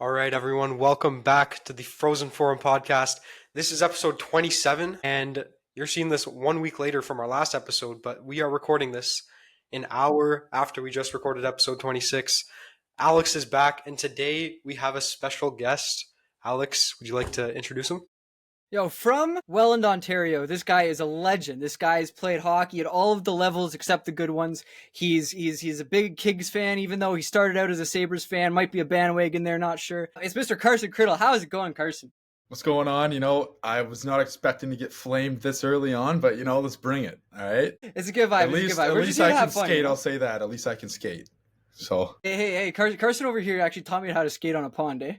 All right, everyone, welcome back to the Frozen Forum podcast. This is episode 27, and you're seeing this 1 week later from our last episode, but we are recording this an hour after we just recorded episode 26. Alex is back, and today we have a special guest. Alex, would you like to introduce him? Yo, from Welland, Ontario, this guy is a legend. This guy's played hockey at all of the levels except the good ones. He's a big Kings fan, even though he started out as a Sabres fan. Might be a bandwagon there, not sure. It's Mr. Carson Criddle. How is it going, Carson? What's going on? I was not expecting to get flamed this early on, but let's bring it. All right. It's a good vibe. At least I can skate. I'll say that. At least I can skate. So. Hey, Carson over here actually taught me how to skate on a pond, eh?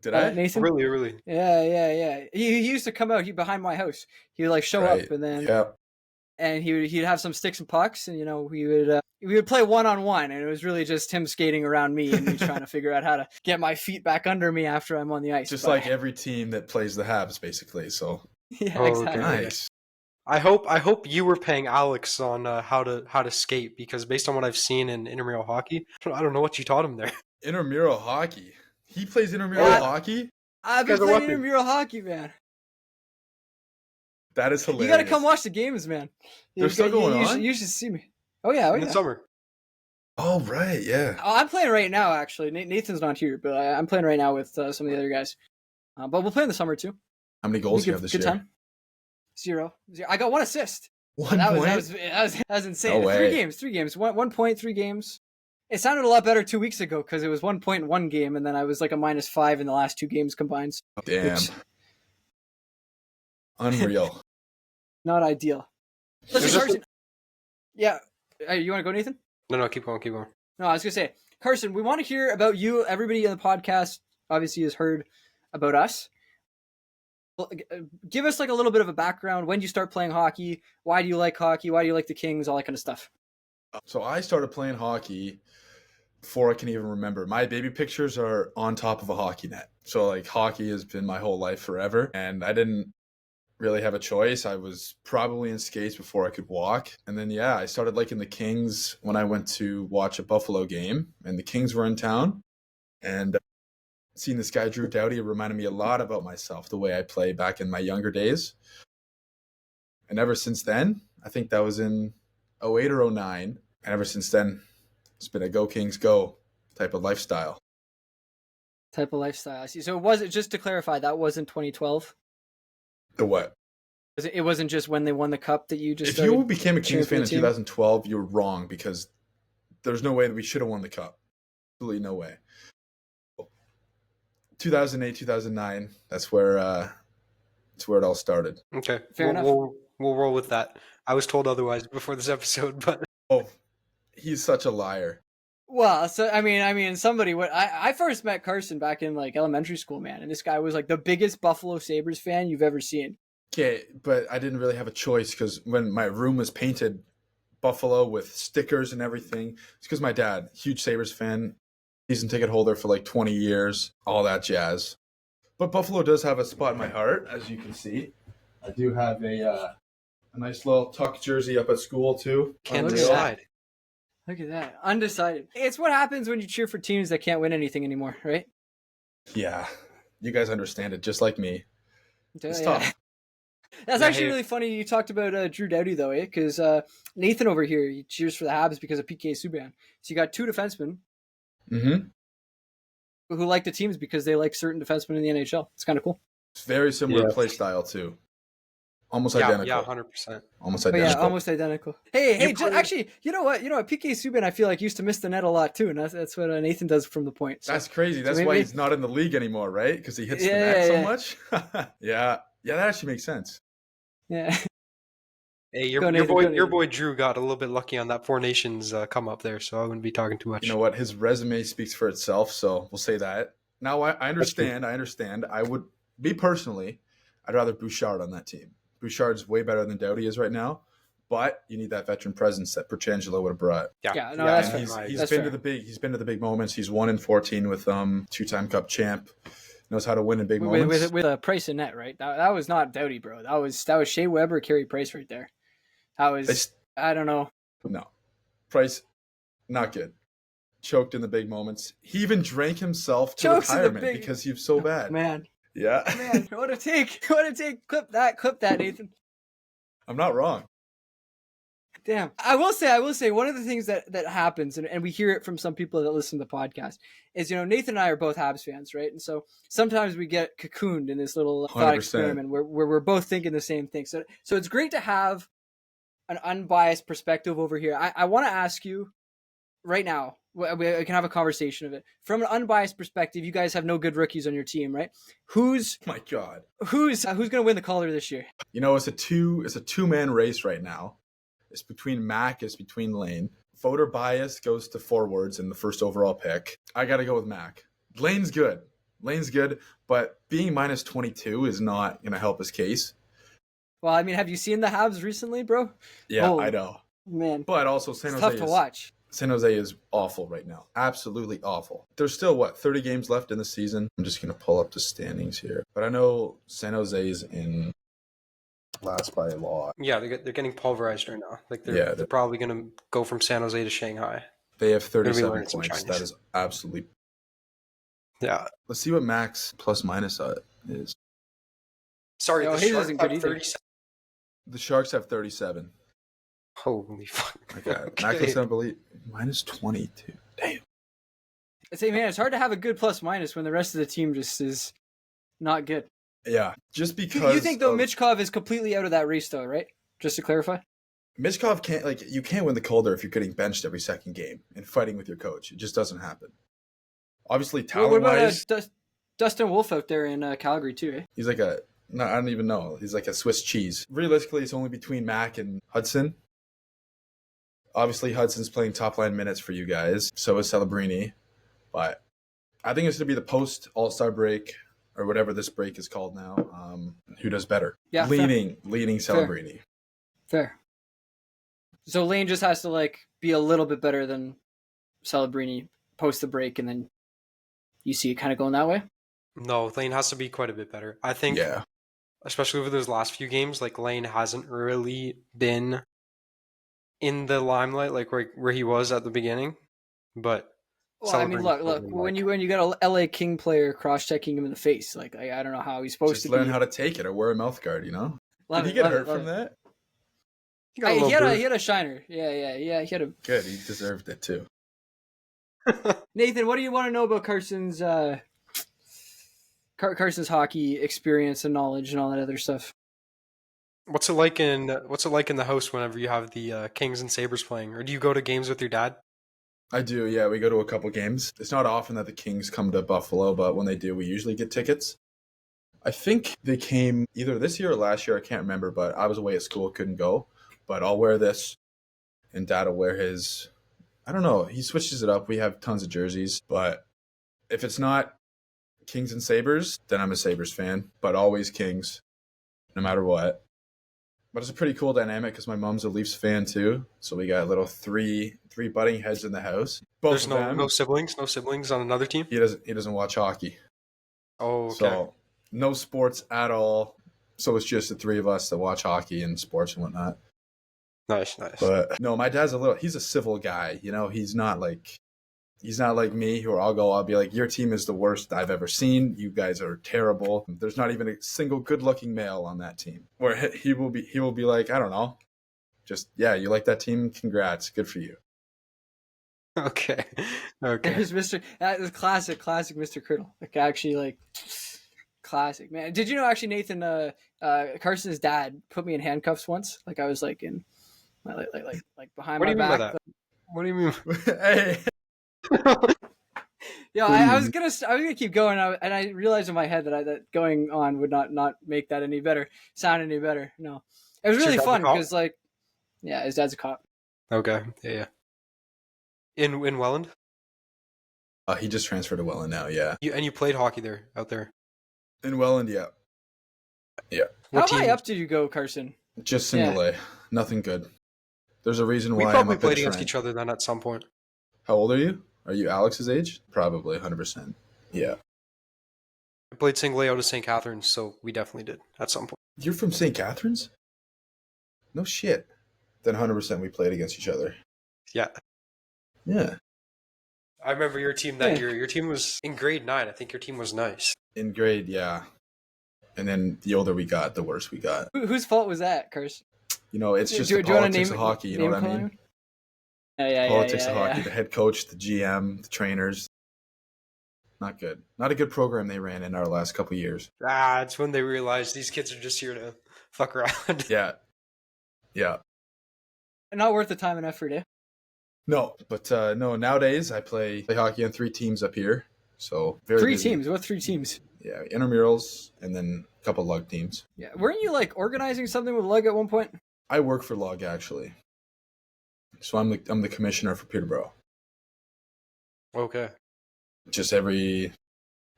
Did I? Nathan? Really? Yeah. He used to come out behind my house. He would show up and then and he'd have some sticks and pucks and we would play one-on-one, and it was really just him skating around me and me trying to figure out how to get my feet back under me after I'm on the ice. Just like every team that plays the Habs, basically. So yeah, exactly. Nice. I hope you were paying Alex on how to skate, because based on what I've seen in intramural hockey, I don't know what you taught him there. Intramural hockey. He plays intramural hockey? I've been playing intramural hockey, man. That is hilarious. You got to come watch the games, man. They're still going on? You should see me. Oh, yeah. In the summer. Oh, right, yeah. Oh, I'm playing right now, actually. Nathan's not here, but I'm playing right now with some of the other guys. But we'll play in the summer, too. How many goals do you have this year? Time. Zero. I got 1 assist. 1 point? That was insane. No way. 3 games. 1 point, 3 games. It sounded a lot better 2 weeks ago because it was 1 point in one game, and then I was like a -5 in the last 2 games combined. Damn. Unreal. Not ideal. Listen, Carson. Yeah. You want to go, Nathan? No, keep going. No, I was going to say, Carson, we want to hear about you. Everybody in the podcast obviously has heard about us. Give us a little bit of a background. When did you start playing hockey? Why do you like hockey? Why do you like the Kings? All that kind of stuff. So I started playing hockey before I can even remember. My baby pictures are on top of a hockey net. So hockey has been my whole life forever, and I didn't really have a choice. I was probably in skates before I could walk. And then, I started liking the Kings when I went to watch a Buffalo game, and the Kings were in town. And seeing this guy, Doughty, reminded me a lot about myself, the way I play back in my younger days. And ever since then, I think that was in 08 or 09. And ever since then, it's been a Go Kings Go type of lifestyle. I see. So was it, just to clarify, that wasn't 2012? The what? It wasn't just when they won the cup that you just If you became a Kings fan in 2012, you're wrong, because there's no way that we should have won the cup. Absolutely no way. 2008, 2009, that's where it all started. Okay, fair enough. We'll roll with that. I was told otherwise before this episode, but he's such a liar. Well, so I mean, somebody. I first met Carson back in elementary school, man, and this guy was the biggest Buffalo Sabres fan you've ever seen. Okay, but I didn't really have a choice, because when my room was painted Buffalo with stickers and everything, it's because my dad, huge Sabres fan, season ticket holder for 20 years, all that jazz. But Buffalo does have a spot in my heart, as you can see. I do have a nice little tuck jersey up at school too. Can't decide. Look at that. Undecided. It's what happens when you cheer for teams that can't win anything anymore, right? Yeah. You guys understand it just like me. It's tough. That's actually really funny you talked about Doughty, though, eh? Because Nathan over here, he cheers for the Habs because of PK Subban. So you got 2 defensemen who like the teams because they like certain defensemen in the NHL. It's kind of cool. It's very similar play style, too. Almost identical. Yeah, 100%. Almost identical. Yeah, almost identical. Hey, actually, you know what? PK Subban, I feel used to miss the net a lot too, and that's what Nathan does from the point. So. That's crazy. That's why he's not in the league anymore, right? Because he hits the net so much. Yeah, that actually makes sense. Yeah. Hey, your boy Drew got a little bit lucky on that Four Nations come up there, so I wouldn't be talking too much. You know what? His resume speaks for itself, so we'll say that. Now, I understand. I would, me personally, I'd rather Bouchard on that team. Bouchard's way better than Doughty is right now, but you need that veteran presence that Pietrangelo would have brought. That's fair. He's been to the big moments. He's 1-14 with 2-time Cup champ. Knows how to win in big moments. With a Price in net, right? That was not Doughty, bro. That was Shea Weber, Carey Price right there. I don't know. No, Price, not good. choked in the big moments. He even drank himself to retirement because he was so bad. Man. Yeah. Man, what a take. What a take. Clip that, Nathan. I'm not wrong. Damn. I will say, one of the things that happens, and we hear it from some people that listen to the podcast, is, Nathan and I are both Habs fans, right? And so sometimes we get cocooned in this little thought 100%. experiment where we're both thinking the same thing. So it's great to have an unbiased perspective over here. I want to ask you right now, we can have a conversation of it. From an unbiased perspective, you guys have no good rookies on your team, right? Oh my God. Who's going to win the Calder this year? It's a two-man race right now. It's between Mac, it's between Lane. Voter bias goes to forwards in the first overall pick. I got to go with Mac. Lane's good, but being minus 22 is not going to help his case. Well, I mean, have you seen the Habs recently, bro? Yeah, I know. Man. But also San Jose tough to watch. San Jose is awful right now. Absolutely awful. There's still, 30 games left in the season? I'm just going to pull up the standings here. But I know San Jose is in last by a lot. Yeah, they're getting pulverized right now. Like they're probably going to go from San Jose to Shanghai. They have 37 points. That is absolutely... Yeah. Let's see what Max plus minus is. Sorry, the Sharks isn't good have either. 37. The Sharks have 37. Holy fuck. Okay. Macklin, I believe, minus 22. Damn. I say, man, it's hard to have a good plus minus when the rest of the team just is not good. Yeah, just because... You think, though, Michkov is completely out of that race, though, right? Just to clarify? Michkov can't, you can't win the Calder if you're getting benched every second game and fighting with your coach. It just doesn't happen. Obviously, talent-wise... What about Dustin Wolf out there in Calgary, too, eh? He's like I don't even know. He's like a Swiss cheese. Realistically, it's only between Mac and Hudson. Obviously, Hudson's playing top-line minutes for you guys. So is Celebrini. But I think it's going to be the post-All-Star break, or whatever this break is called now. Who does better? Yeah, leaning Celebrini. Fair. So Lane just has to be a little bit better than Celebrini post the break, and then you see it kind of going that way? No, Lane has to be quite a bit better. I think, especially over those last few games, Lane hasn't really been in the limelight where he was at the beginning. But well, I mean, look, when you got a LA King player cross-checking him in the face, I don't know how he's supposed just to learn how to take it or wear a mouth guard, Did he get hurt from that? He had a shiner. Yeah. He had a... Good, he deserved it too. Nathan, what do you want to know about Carson's hockey experience and knowledge and all that other stuff? What's it like in the house whenever you have the Kings and Sabres playing? Or do you go to games with your dad? I do, yeah. We go to a couple games. It's not often that the Kings come to Buffalo, but when they do, we usually get tickets. I think they came either this year or last year. I can't remember, but I was away at school, couldn't go. But I'll wear this, and Dad will wear his. I don't know. He switches it up. We have tons of jerseys, but if it's not Kings and Sabres, then I'm a Sabres fan, but always Kings, no matter what. But it's a pretty cool dynamic because my mom's a Leafs fan too, so we got little three butting heads in the house. There's no siblings on another team? He doesn't watch hockey. Oh, okay. So no sports at all. So it's just the three of us that watch hockey and sports and whatnot. Nice. But no, my dad's he's a civil guy, he's not like me, who I'll be like, your team is the worst I've ever seen. You guys are terrible. There's not even a single good-looking male on that team. Where he will be like, I don't know, just you like that team? Congrats, good for you. Okay. There's that is classic Mr. Criddle. Actually, classic, man. Did you know actually, Nathan, Carson's dad put me in handcuffs once? I was in behind my back. What do you mean? Hey. Yeah, I was gonna keep going, and I realized in my head that going on would not make that sound any better. No, it was really fun because his dad's a cop. Okay, yeah. In Welland? He just transferred to Welland now. Yeah. You played hockey out there? In Welland, yeah. How high up did you go, Carson? Just single A. Nothing good. There's a reason why we probably played against each other then at some point. How old are you? Are you Alex's age? Probably 100%. Yeah. I played single A out of St. Catharines, so we definitely did at some point. You're from St. Catharines? No shit. Then 100% we played against each other. Yeah. Yeah. I remember your team that year. Your team was in grade 9. I think your team was nice. In grade, yeah. And then the older we got, the worse we got. Whose fault was that, Carson? It's just the politics of hockey. You know what I mean? Politics of hockey. The head coach, the GM, the trainers. Not good. Not a good program they ran in our last couple of years. It's when they realized these kids are just here to fuck around. Yeah. Not worth the time and effort, eh? No, but no. Nowadays, I play hockey on 3 teams up here. So very 3 busy. teams. What 3 teams? Yeah, intramurals and then a couple lug teams. Yeah, weren't you like organizing something with lug at one point? I work for lug actually, so I'm the commissioner for Peterborough. Okay. Just every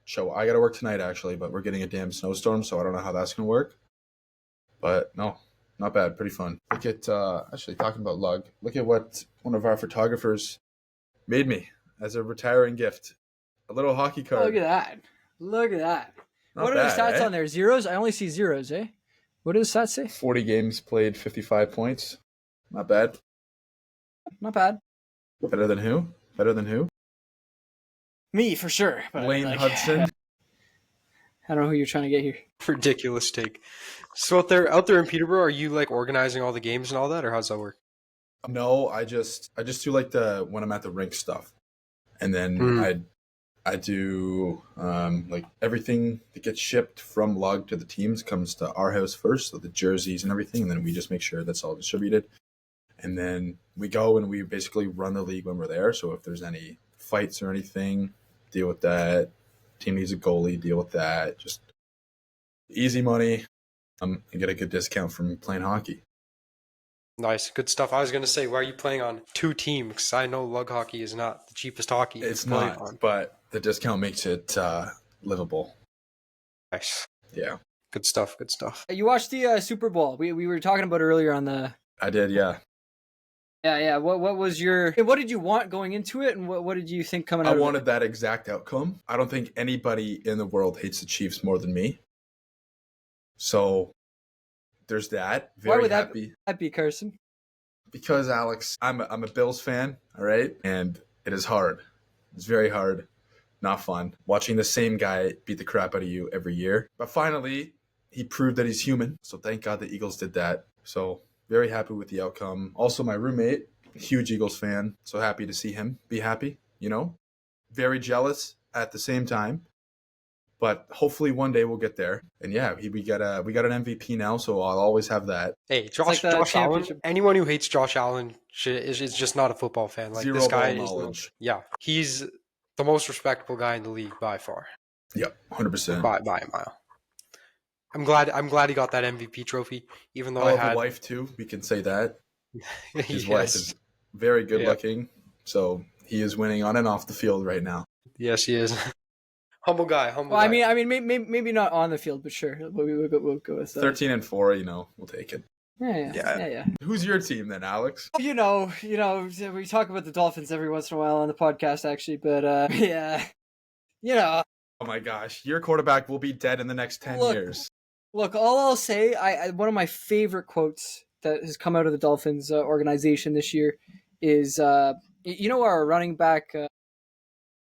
show. I got to work tonight actually, but we're getting a damn snowstorm, so I don't know how that's gonna work. But no, not bad. Pretty fun. Look at actually talking about lug. Look at what one of our photographers made me as a retiring gift. A little hockey card. Oh, look at that. Not what are the stats on there? Zeros? I only see zeros, eh? What do the stats say? 40 games played, 55 points. Not bad. Not bad. Better than who? Me, for sure. But Lane Hudson. I don't know who you're trying to get here. Ridiculous take. So out there in Peterborough, are you like organizing all the games and all that, or how's that work? No, I just do like the when I'm at the rink stuff, and then I do like everything that gets shipped from lug to the teams comes to our house first, so the jerseys and everything, and then we just make sure that's all distributed. And then we go and we basically run the league when we're there. So if there's any fights or anything, deal with that. Team needs a goalie, deal with that. Just easy money. And get a good discount from playing hockey. Nice, good stuff. I was going to say, why are you playing on 2 teams? Because I know lug hockey is not the cheapest hockey. It's not, but the discount makes it livable. Nice. Yeah. Good stuff. You watched the Super Bowl. We were talking about earlier on the... I did, yeah. Yeah. What was what did you want going into it, and what did you think coming out of it? I wanted that exact outcome. I don't think anybody in the world hates the Chiefs more than me. So there's that. Why would that be, Carson? Because Alex, I'm a Bills fan, all right? And it is hard. It's very hard. Not fun. Watching the same guy beat the crap out of you every year. But finally, he proved that he's human. So thank God the Eagles did that. So very happy with the outcome. Also, my roommate, huge Eagles fan. So happy to see him be happy, Very jealous at the same time. But hopefully one day we'll get there. And yeah, we got an MVP now, so I'll always have that. Hey, Josh Allen. Anyone who hates Josh Allen is just not a football fan. Like, Zero this guy ball knowledge. He's the most respectable guy in the league by far. Yep, 100%. By a mile. I'm glad he got that MVP trophy, even though I had a wife too. We can say that his yes. wife is very good looking, so he is winning on and off the field right now. Yes, he is. Humble guy. I mean, maybe not on the field, but sure, we'll go with that. 13-4. We'll take it. Yeah. Who's your team then, Alex? We talk about the Dolphins every once in a while on the podcast, actually, but yeah. Oh my gosh, your quarterback will be dead in the next 10 years. Look, all I'll say, one of my favorite quotes that has come out of the Dolphins organization this year is, our running back.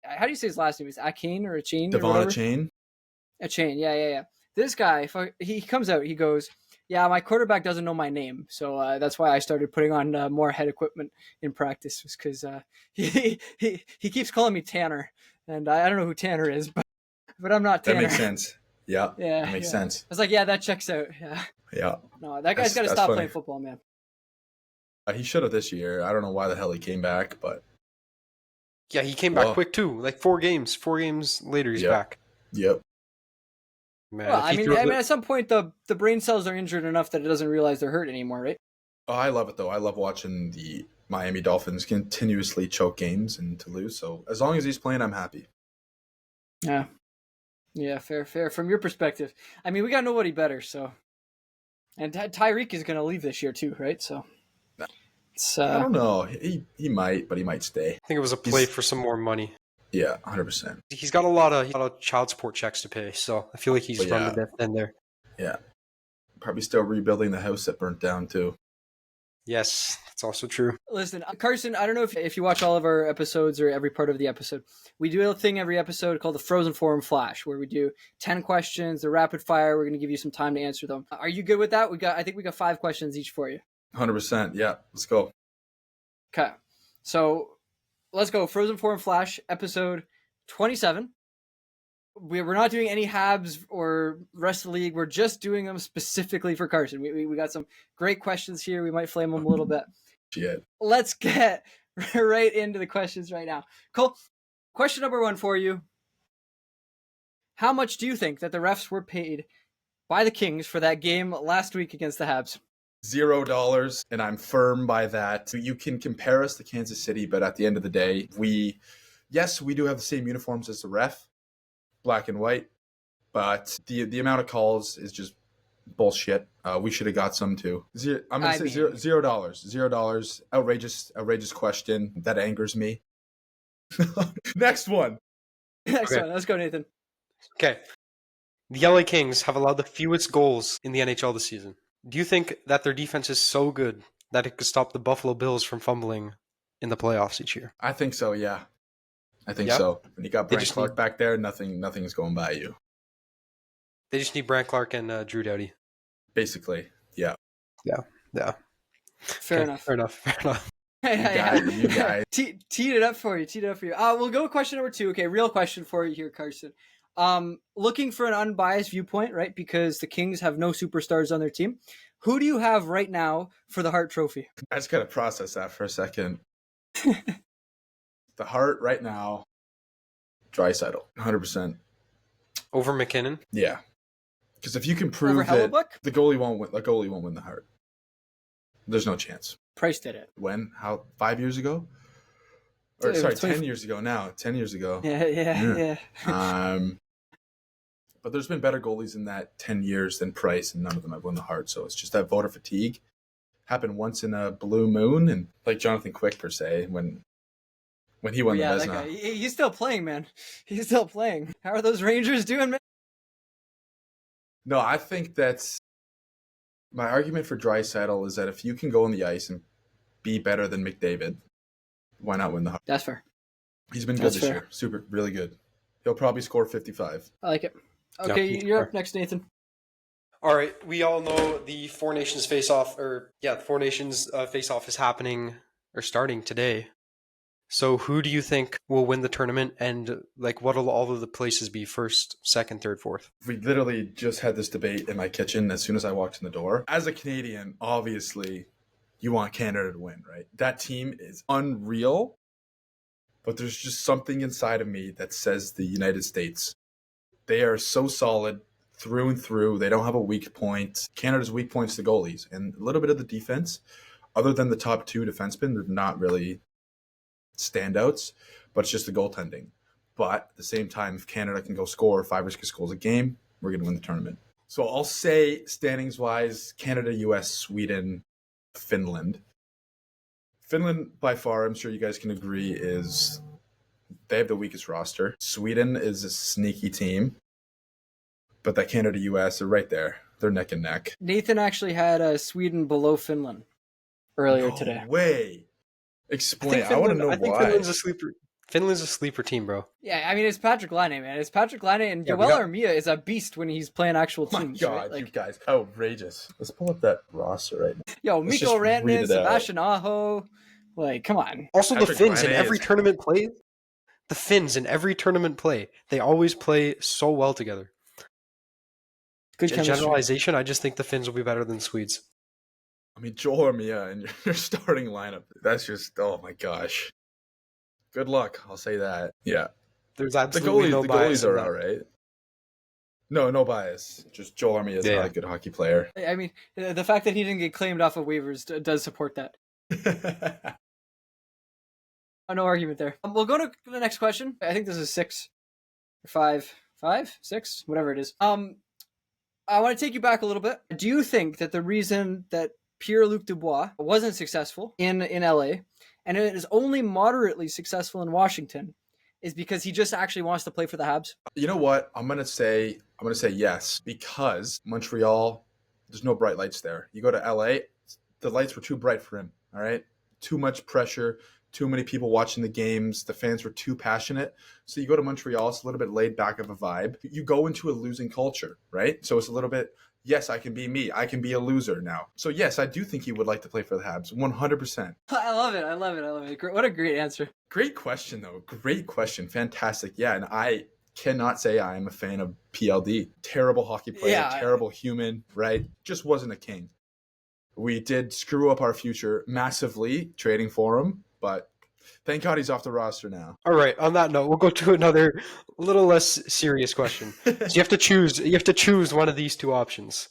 How do you say his last name? Is Achane or Achane? Devon Achane. Achane, yeah. This guy, he comes out, he goes, yeah, my quarterback doesn't know my name, so that's why I started putting on more head equipment in practice, was because he keeps calling me Tanner, and I don't know who Tanner is, but I'm not Tanner. That makes sense. Yeah, that makes sense. I was like, yeah, that checks out. Yeah. No, that guy's got to stop playing football, man. He should have this year. I don't know why the hell he came back, but yeah, he came back quick too. Like 4 games. 4 games later, he's back. Yep. Man, well, I mean, at some point the brain cells are injured enough that it doesn't realize they're hurt anymore, right? Oh, I love it though. I love watching the Miami Dolphins continuously choke games and to lose. So as long as he's playing, I'm happy. Yeah, fair. From your perspective, I mean, we got nobody better. So, and Tyreek is going to leave this year too, right? So, I don't know. He might, but he might stay. I think it was a play for some more money. Yeah, 100%. He's got a lot of child support checks to pay, so I feel like he's run the depth end there. Yeah, probably still rebuilding the house that burnt down too. Yes, that's also true. Listen, Carson, I don't know if you watch all of our episodes or every part of the episode. We do a thing every episode called the Frozen Forum Flash, where we do 10 questions, the rapid fire. We're going to give you some time to answer them. Are you good with that? I think we got 5 questions each for you. 100%. Yeah, let's go. Okay. So let's go. Frozen Forum Flash, episode 27. We're not doing any Habs or rest of the league. We're just doing them specifically for Carson. We got some great questions here. We might flame them a little bit. Shit. Let's get right into the questions right now. Cool. Question number 1 for you. How much do you think that the refs were paid by the Kings for that game last week against the Habs? $0, and I'm firm by that. You can compare us to Kansas City, but at the end of the day, we do have the same uniforms as the ref, black and white, but the amount of calls is just bullshit. We should have got some too. I'm gonna say $0. $0. Outrageous question. That angers me. Next one. Next one. Let's go, Nathan. Okay. The LA Kings have allowed the fewest goals in the NHL this season. Do you think that their defense is so good that it could stop the Buffalo Bills from fumbling in the playoffs each year? I think so, yeah. I think so. When you got Brant Clark back there, nothing is going by you. They just need Brant Clark and Drew Doughty. Basically, yeah. Yeah. Fair enough. You guys. Teed it up for you. We'll go with question number 2. Okay, real question for you here, Carson. Looking for an unbiased viewpoint, right? Because the Kings have no superstars on their team. Who do you have right now for the Hart Trophy? I just got to process that for a second. The Hart right now, Draisaitl, 100%. Over McKinnon? Yeah. Because if you can prove that the goalie won't win the Hart. There's no chance. Price did it. When? How? 5 years ago? Or sorry, 10 years ago now. 10 years ago. Yeah. But there's been better goalies in that 10 years than Price, and none of them have won the Hart. So it's just that voter fatigue. Happened once in a blue moon, and like Jonathan Quick, per se, when he won the Vezina. He's still playing, man. He's still playing. How are those Rangers doing, man? No, I think that's my argument for Draisaitl is that if you can go on the ice and be better than McDavid, why not win the Hart? That's fair. He's been good this year. Super, really good. He'll probably score 55. I like it. Okay, you're up next, Nathan. All right, we all know the Four Nations face-off, the Four Nations face-off is happening or starting today. So who do you think will win the tournament, and like what will all of the places be, first, second, third, fourth? We literally just had this debate in my kitchen as soon as I walked in the door. As a Canadian, obviously, you want Canada to win, right? That team is unreal, but there's just something inside of me that says the United States. They are so solid through and through. They don't have a weak point. Canada's weak point's the goalies and a little bit of the defense. Other than the top 2 defensemen, they're not really standouts, but it's just the goaltending. But at the same time, if Canada can go score 5 or 6 goals a game, we're going to win the tournament. So I'll say standings-wise, Canada, US, Sweden, Finland. Finland, by far, I'm sure you guys can agree, they have the weakest roster. Sweden is a sneaky team, but that Canada, US are right there. They're neck and neck. Nathan actually had Sweden below Finland earlier today. No way. Explain. I want to know why. I think Finland's a sleeper. Finland's a sleeper team, bro. Yeah, I mean, it's Patrick Laine, man. It's Patrick Laine, and Joel Armia is a beast when he's playing actual teams. My God, right? You guys, outrageous. Let's pull up that roster right now. Yo, Mikko Rantanen, Sebastian Aho. Like, come on. Also, Patrick the Finns in every tournament play. The Finns in every tournament play. They always play so well together. Good generalization, I just think the Finns will be better than the Swedes. I mean, Joel Armia and your starting lineup. That's just, oh my gosh. Good luck, I'll say that. Yeah. There's absolutely no bias. The goalies are all right. No bias. Just Joel Armia is not a good hockey player. I mean, the fact that he didn't get claimed off of waivers does support that. No argument there. We'll go to the next question. I think this is 6 or 5, 6, whatever it is. I want to take you back a little bit. Do you think that the reason that Pierre-Luc Dubois wasn't successful in LA, and it is only moderately successful in Washington, is because he just actually wants to play for the Habs? You know what? I'm gonna say yes, because Montreal, there's no bright lights there. You go to LA, the lights were too bright for him. All right. Too much pressure, too many people watching the games. The fans were too passionate. So you go to Montreal, it's a little bit laid back of a vibe. You go into a losing culture, right? So it's a little bit, yes, I can be me. I can be a loser now. So yes, I do think he would like to play for the Habs, 100%. I love it. What a great answer. Great question, though. Great question. Fantastic. Yeah, and I cannot say I am a fan of PLD. Terrible hockey player, terrible human, right? Just wasn't a king. We did screw up our future massively trading for him, but thank God he's off the roster now. All right. On that note, we'll go to another little less serious question. So you have to choose. You have to choose one of these two options.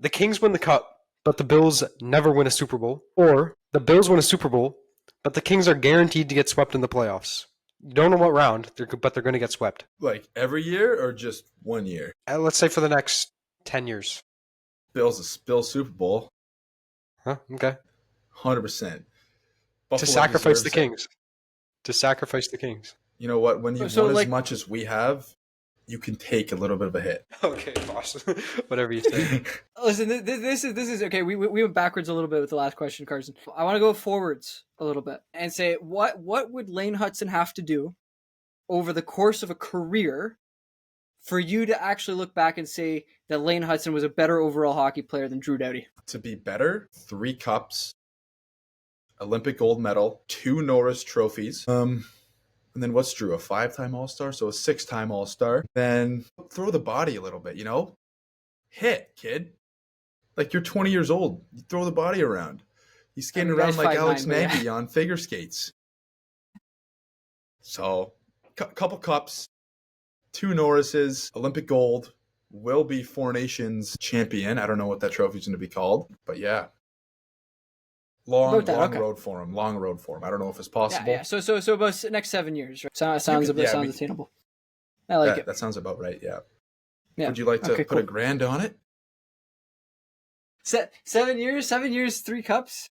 The Kings win the Cup, but the Bills never win a Super Bowl, or the Bills win a Super Bowl, but the Kings are guaranteed to get swept in the playoffs. You don't know what round, but they're going to get swept. Like every year or just 1 year? Let's say for the next 10 years. Bills Super Bowl. Huh? Okay. 100%. To sacrifice the Kings. To sacrifice the Kings. You know what? When you've won as much as we have, you can take a little bit of a hit. Okay, boss. Whatever you say. Listen, this is okay. We went backwards a little bit with the last question, Carson. I want to go forwards a little bit and say what would Lane Hudson have to do over the course of a career for you to actually look back and say that Lane Hudson was a better overall hockey player than Drew Doughty? To be better, 3 cups, Olympic gold medal, 2 Norris trophies. And then what's Drew? A 5-time All-Star? So a 6-time All-Star. Then throw the body a little bit, you know? Hit, kid. Like you're 20 years old. You throw the body around. He's skating around like Alex Nagy on figure skates. So, couple cups, 2 Norrises, Olympic gold, will be Four Nations champion. I don't know what that trophy's going to be called, but yeah. Long road for him. Long road for him. I don't know if it's possible. Yeah. So about next 7 years. Right? Sounds attainable. I like it. That sounds about right. Yeah. Would you like to put a grand on it? 7 years, 3 cups.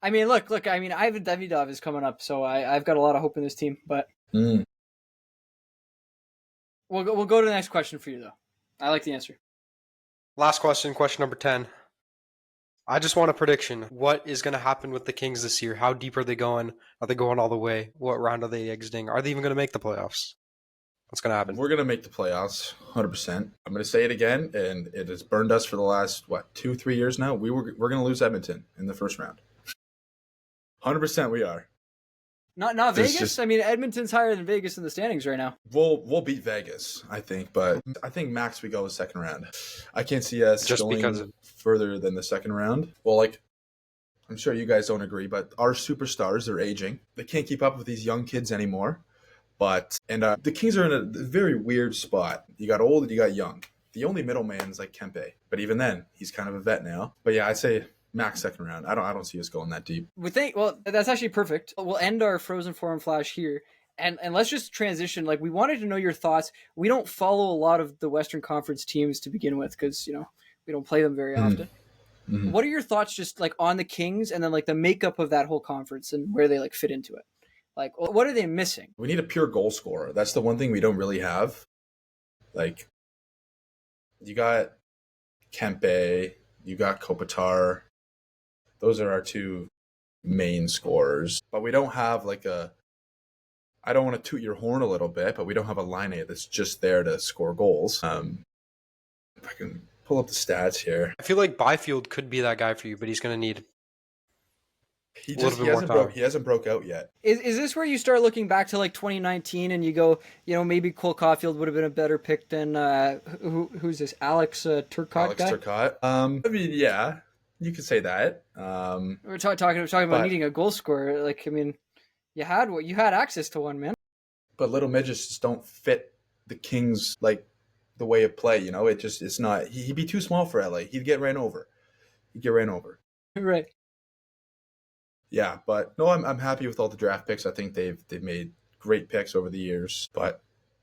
I mean, look. I mean, Ivan Demidov is coming up, so I've got a lot of hope in this team. But we'll go to the next question for you, though. I like the answer. Last question number 10. I just want a prediction. What is going to happen with the Kings this year? How deep are they going? Are they going all the way? What round are they exiting? Are they even going to make the playoffs? What's going to happen? We're going to make the playoffs, 100%. I'm going to say it again, and it has burned us for the last, 2-3 years now? We're going to lose Edmonton in the first round. 100% we are. Not Vegas? I mean, Edmonton's higher than Vegas in the standings right now. We'll beat Vegas, I think, but I think max we go the second round. I can't see us going further than the second round. Well, I'm sure you guys don't agree, but our superstars are aging. They can't keep up with these young kids anymore. But the Kings are in a very weird spot. You got old and you got young. The only middleman's like Kempe, but even then, he's kind of a vet now. But yeah, I'd say max second round. I don't see us going that deep. Well, that's actually perfect. We'll end our Frozen Forum Flash here. And let's just transition. We wanted to know your thoughts. We don't follow a lot of the Western Conference teams to begin with because, we don't play them very often. Mm-hmm. What are your thoughts just on the Kings and then the makeup of that whole conference and where they fit into it? What are they missing? We need a pure goal scorer. That's the one thing we don't really have. You got Kempe, you got Kopitar. Those are our 2 main scorers. But we don't have I don't want to toot your horn a little bit, but we don't have a line A that's just there to score goals. If I can pull up the stats here. I feel like Byfield could be that guy for you, but he's going to need a little bit more time. He hasn't broke out yet. Is this where you start looking back to 2019 and you go, maybe Cole Caulfield would have been a better pick than who's this Alex Turcotte Alex guy? Turcotte. I mean, yeah, you could say that. We're talking about needing a goal scorer. You had access to one, man. But little midgets just don't fit the Kings the way of play. It's not. He'd be too small for LA. He'd get ran over. Right. Yeah, but no, I'm happy with all the draft picks. I think they've made great picks over the years. But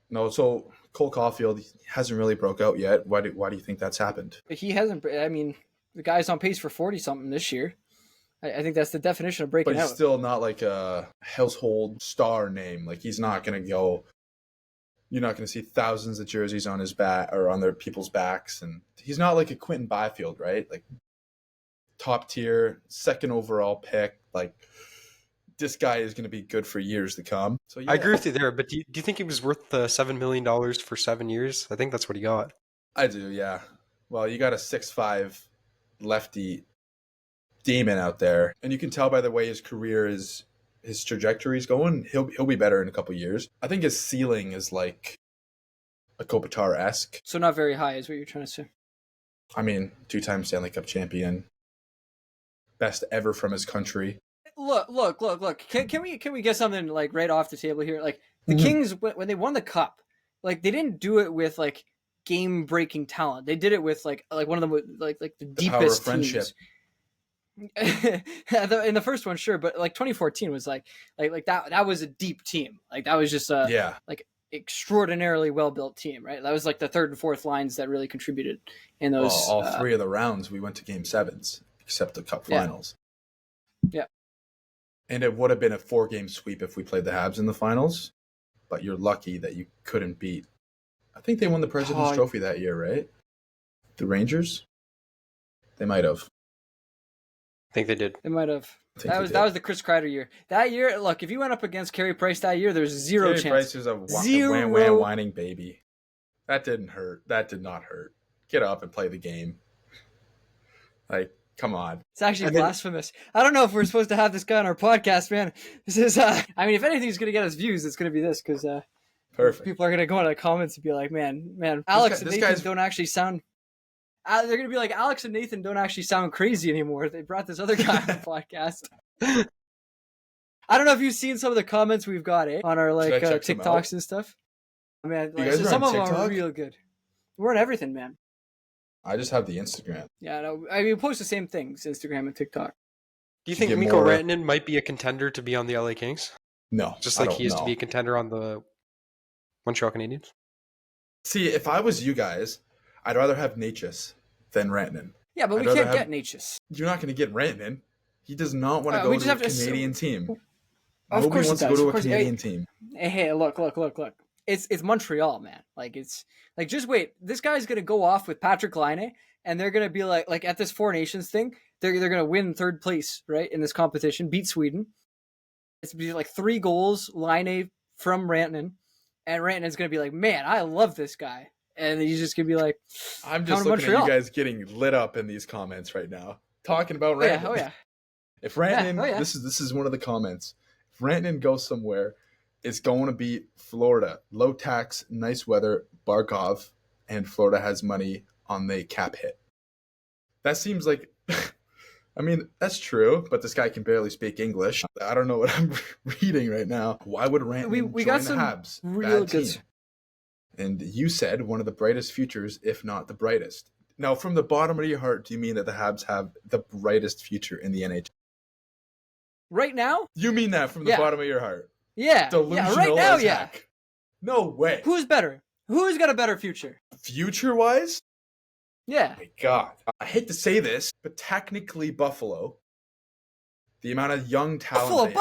no, so Cole Caulfield hasn't really broke out yet. Why do you think that's happened? He hasn't. I mean, the guy's on pace for 40-something this year. I think that's the definition of breaking out. But he's still not a household star name. He's not going to go. You're not going to see thousands of jerseys on his back or on their people's backs, and he's not like a Quentin Byfield, right? top tier, second overall pick. Like, this guy is going to be good for years to come. So yeah. I agree with you there, but do you think he was worth the $7 million for 7 years? I think that's what he got. I do, yeah. Well, you got a 6'5" lefty demon out there, and you can tell by the way his trajectory is going. He'll be better in a couple years. I think his ceiling is like a Kopitar-esque. So not very high is what you're trying to say. I mean, 2-time Stanley Cup champion, best ever from his country. Look. Can we get something like right off the table here? Like the Kings, when they won the cup, like they didn't do it with like game-breaking talent. They did it with like one of them like the deepest teams. In the first one, sure, but like 2014 was like that was a deep team. Like that was just like extraordinarily well-built team, right? That was like the third and fourth lines that really contributed in those. All three of the rounds we went to game 7s, except the cup finals. Yeah. And it would have been a 4-game sweep if we played the Habs in the finals, but you're lucky that you couldn't beat. I think they won the President's Trophy that year, right? The Rangers? They might have. I think they did. They might have. That was the Chris Kreider year. That year, look, if you went up against Carey Price that year, there's zero chance. Carey Price is a wham whining baby. That didn't hurt. That did not hurt. Get up and play the game. Like, come on. It's actually blasphemous. I don't know if we're supposed to have this guy on our podcast, man. This is, I mean, if anything's going to get us views, it's going to be this, because perfect. People are going to go into the comments and be like, man, Alex and Nathan don't actually sound... they're going to be like, Alex and Nathan don't actually sound crazy anymore. They brought this other guy on the podcast. I don't know if you've seen some of the comments we've got on our like TikToks and stuff. Man, like, some of them are real good. We're on everything, man. I just have the Instagram. Yeah, no, I mean, we post the same things, Instagram and TikTok. Do you think Mikko Rantanen might be a contender to be on the LA Kings? No. Just like he used to be a contender on the Montreal Canadiens? See, if I was you guys, I'd rather have Natchez than Rantanen. Yeah, but we can't get Natchez. You're not going to get Rantanen. He does not want to go to a Canadian team. Nobody wants to go to a Canadian team. Hey, look. It's Montreal, man. Like, it's like, just wait. This guy's going to go off with Patrick Laine, and they're going to be like at this Four Nations thing, they're going to win third place, right, in this competition, beat Sweden. It's going to be like 3 goals, Laine from Rantanen, and Rantanen's going to be like, man, I love this guy. And he's just going to be like, I'm just looking at you guys getting lit up in these comments right now, talking about Rantanen. Oh, yeah. If Rantanen, this is one of the comments. If Rantanen goes somewhere, it's going to be Florida. Low tax, nice weather, Barkov, and Florida has money on the cap hit. That seems like, I mean, that's true, but this guy can barely speak English. I don't know what I'm reading right now. Why would Rantanen we join got some the Habs? Real Bad good team. And you said one of the brightest futures, if not the brightest. Now, from the bottom of your heart, do you mean that the Habs have the brightest future in the NHL? Right now? You mean that from the bottom of your heart? Yeah. Delusional right now, as heck. No way. Who's better? Who's got a better future? Future-wise? Yeah. Oh my God. I hate to say this, but technically Buffalo, the amount of young talent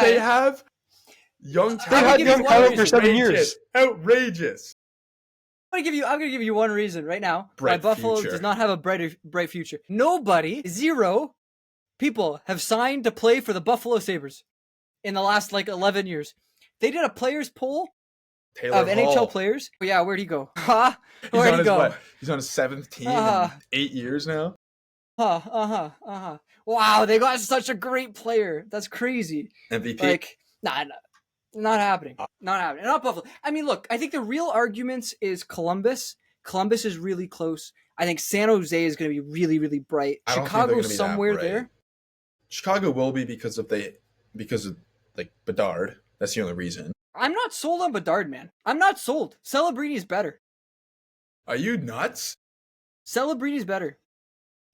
they have. Young talent. They've had young talent for 7 years. Outrageous. I'm gonna give you one reason right now why Buffalo does not have a bright future. Zero people have signed to play for the Buffalo Sabres in the last 11 years. They did a players poll of NHL players. Yeah, where'd he go? Where'd he go? He's on his 7th team in 8 years now. Wow, they got such a great player. That's crazy. MVP. Not happening. Not happening. Not Buffalo. I mean, look, I think the real arguments is Columbus. Columbus is really close. I think San Jose is going to be really, really bright. Chicago's somewhere there. Chicago will be because of Bedard. That's the only reason. I'm not sold on Bedard, man. I'm not sold. Celebrini is better. Are you nuts? Celebrini is better.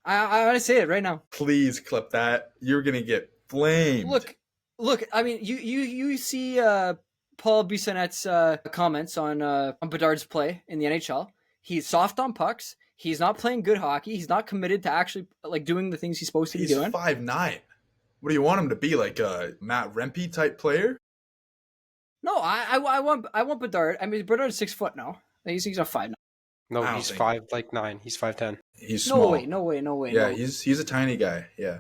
I want to say it right now. Please clip that. You're going to get flamed. Look. I mean, you see Paul Bissonnette's comments on Bedard's play in the NHL. He's soft on pucks. He's not playing good hockey. He's not committed to actually doing the things he's supposed to be doing. He's 5'9". What do you want him to be, like a Matt Rempe type player? No, I want Bedard. I mean, Bedard's 6 foot now. He's not 5'9". No, he's 5'9". He's 5'10". He's small. No way. Yeah, he's a tiny guy. Yeah,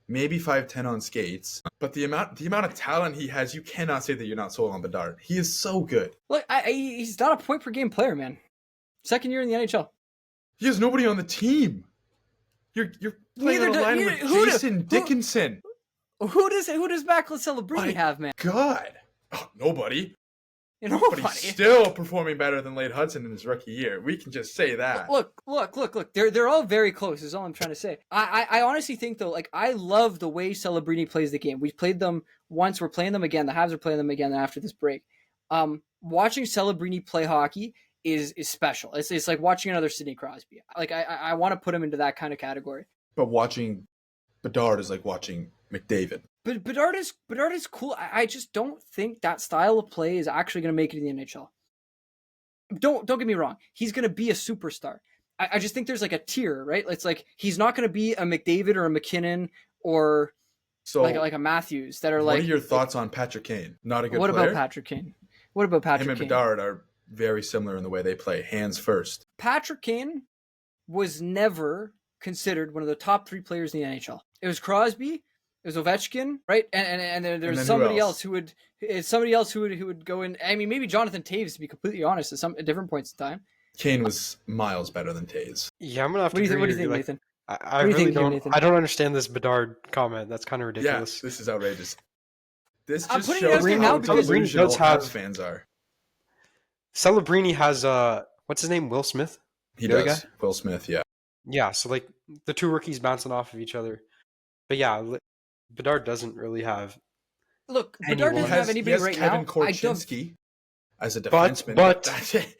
maybe 5'10" on skates. But the amount of talent he has, you cannot say that you're not sold on Bedard. He is so good. Look, he's not a point per game player, man. Second year in the NHL. He has nobody on the team. You're playing on a line with Jason Dickinson. Who does Macklin Celebrini have, man? God, nobody. Nobody. But he's still performing better than Late Hudson in his rookie year. We can just say that. Look. They're all very close, is all I'm trying to say. I honestly think, though, like, I love the way Celebrini plays the game. We played them once. We're playing them again. The Habs are playing them again after this break. Watching Celebrini play hockey is special. It's like watching another Sidney Crosby. Like, I want to put him into that kind of category. But watching Bedard is like watching McDavid. But Bedard is cool. I just don't think that style of play is actually going to make it in the NHL. Don't get me wrong. He's going to be a superstar. I just think there's like a tier, right? It's like he's not going to be a McDavid or a McKinnon or like a Matthews that are like. What are your thoughts on Patrick Kane? Not a good player? What about Patrick Kane? Him and Bedard are very similar in the way they play. Hands first. Patrick Kane was never considered one of the top 3 players in the NHL. It was Crosby. It was Ovechkin, right? And there's somebody else who would go in. I mean, maybe Jonathan Toews, to be completely honest, at different points in time. Kane was miles better than Toews. Yeah, I'm gonna have to. What do you think, Nathan? I really don't. I don't understand this Bedard comment. That's kind of ridiculous. Yeah, this is outrageous. This I'm just putting shows it out how now because delusional does have- Habs fans are. Celebrini has what's his name? Will Smith. He The other does. guy? Will Smith, yeah. Yeah, so like the two rookies bouncing off of each other. But yeah, Bedard doesn't really have. Look, Bedard doesn't have anybody right Kevin now. Korchinski as a defenseman. But that's it.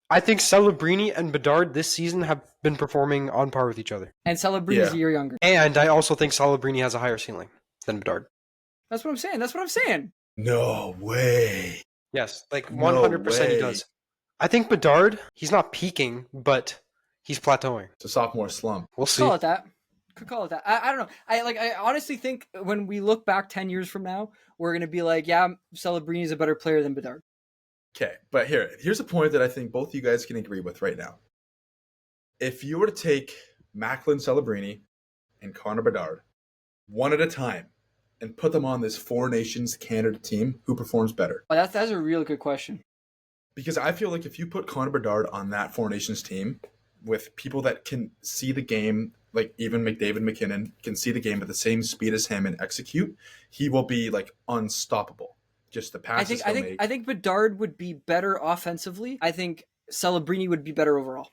I think Celebrini and Bedard this season have been performing on par with each other. And Celebrini's a year younger. And I also think Celebrini has a higher ceiling than Bedard. That's what I'm saying. No way. Yes, like 100% he does. I think Bedard, he's not peaking, but he's plateauing. It's a sophomore slump. We'll see. Could call it that. I don't know. I honestly think when we look back 10 years from now, we're going to be like, yeah, Celebrini is a better player than Bedard. Okay, but here's a point that I think both you guys can agree with right now. If you were to take Macklin, Celebrini, and Connor Bedard one at a time and put them on this Four Nations Canada team, who performs better? Oh, that's a real good question. Because I feel like if you put Connor Bedard on that Four Nations team with people that can see the game, like even McDavid, McKinnon, can see the game at the same speed as him and execute, he will be like unstoppable. Just the passes I think Bedard would be better offensively. I think Celebrini would be better overall.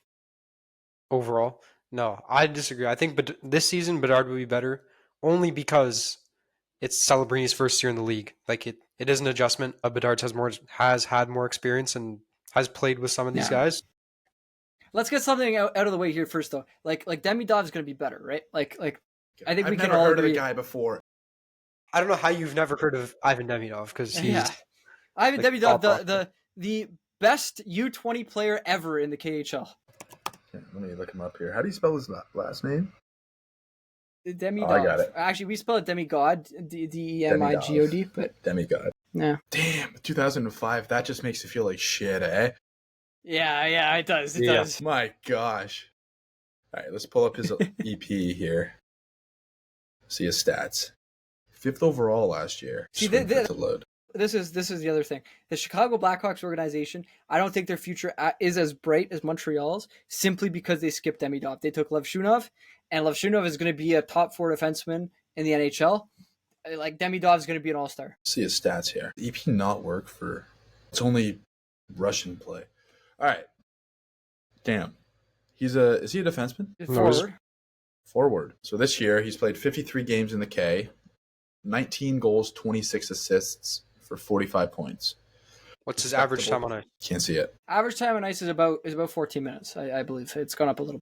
Overall? No, I disagree. I think this season Bedard would be better only because it's Celebrini's first year in the league. Like it is an adjustment. Bedard has had more experience and has played with some of these guys. Let's get something out of the way here first, though. Like Demidov is going to be better, right? Like I think I've we never can all heard agree. of the guy before. I don't know how you've never heard of Ivan Demidov because he's Ivan Demidov, the best U20 player ever in the KHL. Okay, let me look him up here. How do you spell his last name? Demidov. Oh, I got it. Actually, we spell it demigod, Demigod, but demigod. Yeah. Damn, 2005. That just makes you feel like shit, eh? Yeah, it does. It does. My gosh. All right, let's pull up his EP here. See his stats. 5th overall last year. See, to load. This is the other thing. The Chicago Blackhawks organization, I don't think their future is as bright as Montreal's simply because they skipped Demidov. They took Levshunov, and Levshunov is going to be a top 4 defenseman in the NHL. Like Demidov is going to be an all-star. See his stats here. EP not work for. It's only Russian play. All right. Damn. Is he a defenseman? Forward. So this year he's played 53 games in the K, 19 goals, 26 assists for 45 points. What's his average time on ice? Can't see it. Average time on ice is about 14 minutes, I believe. It's gone up a little.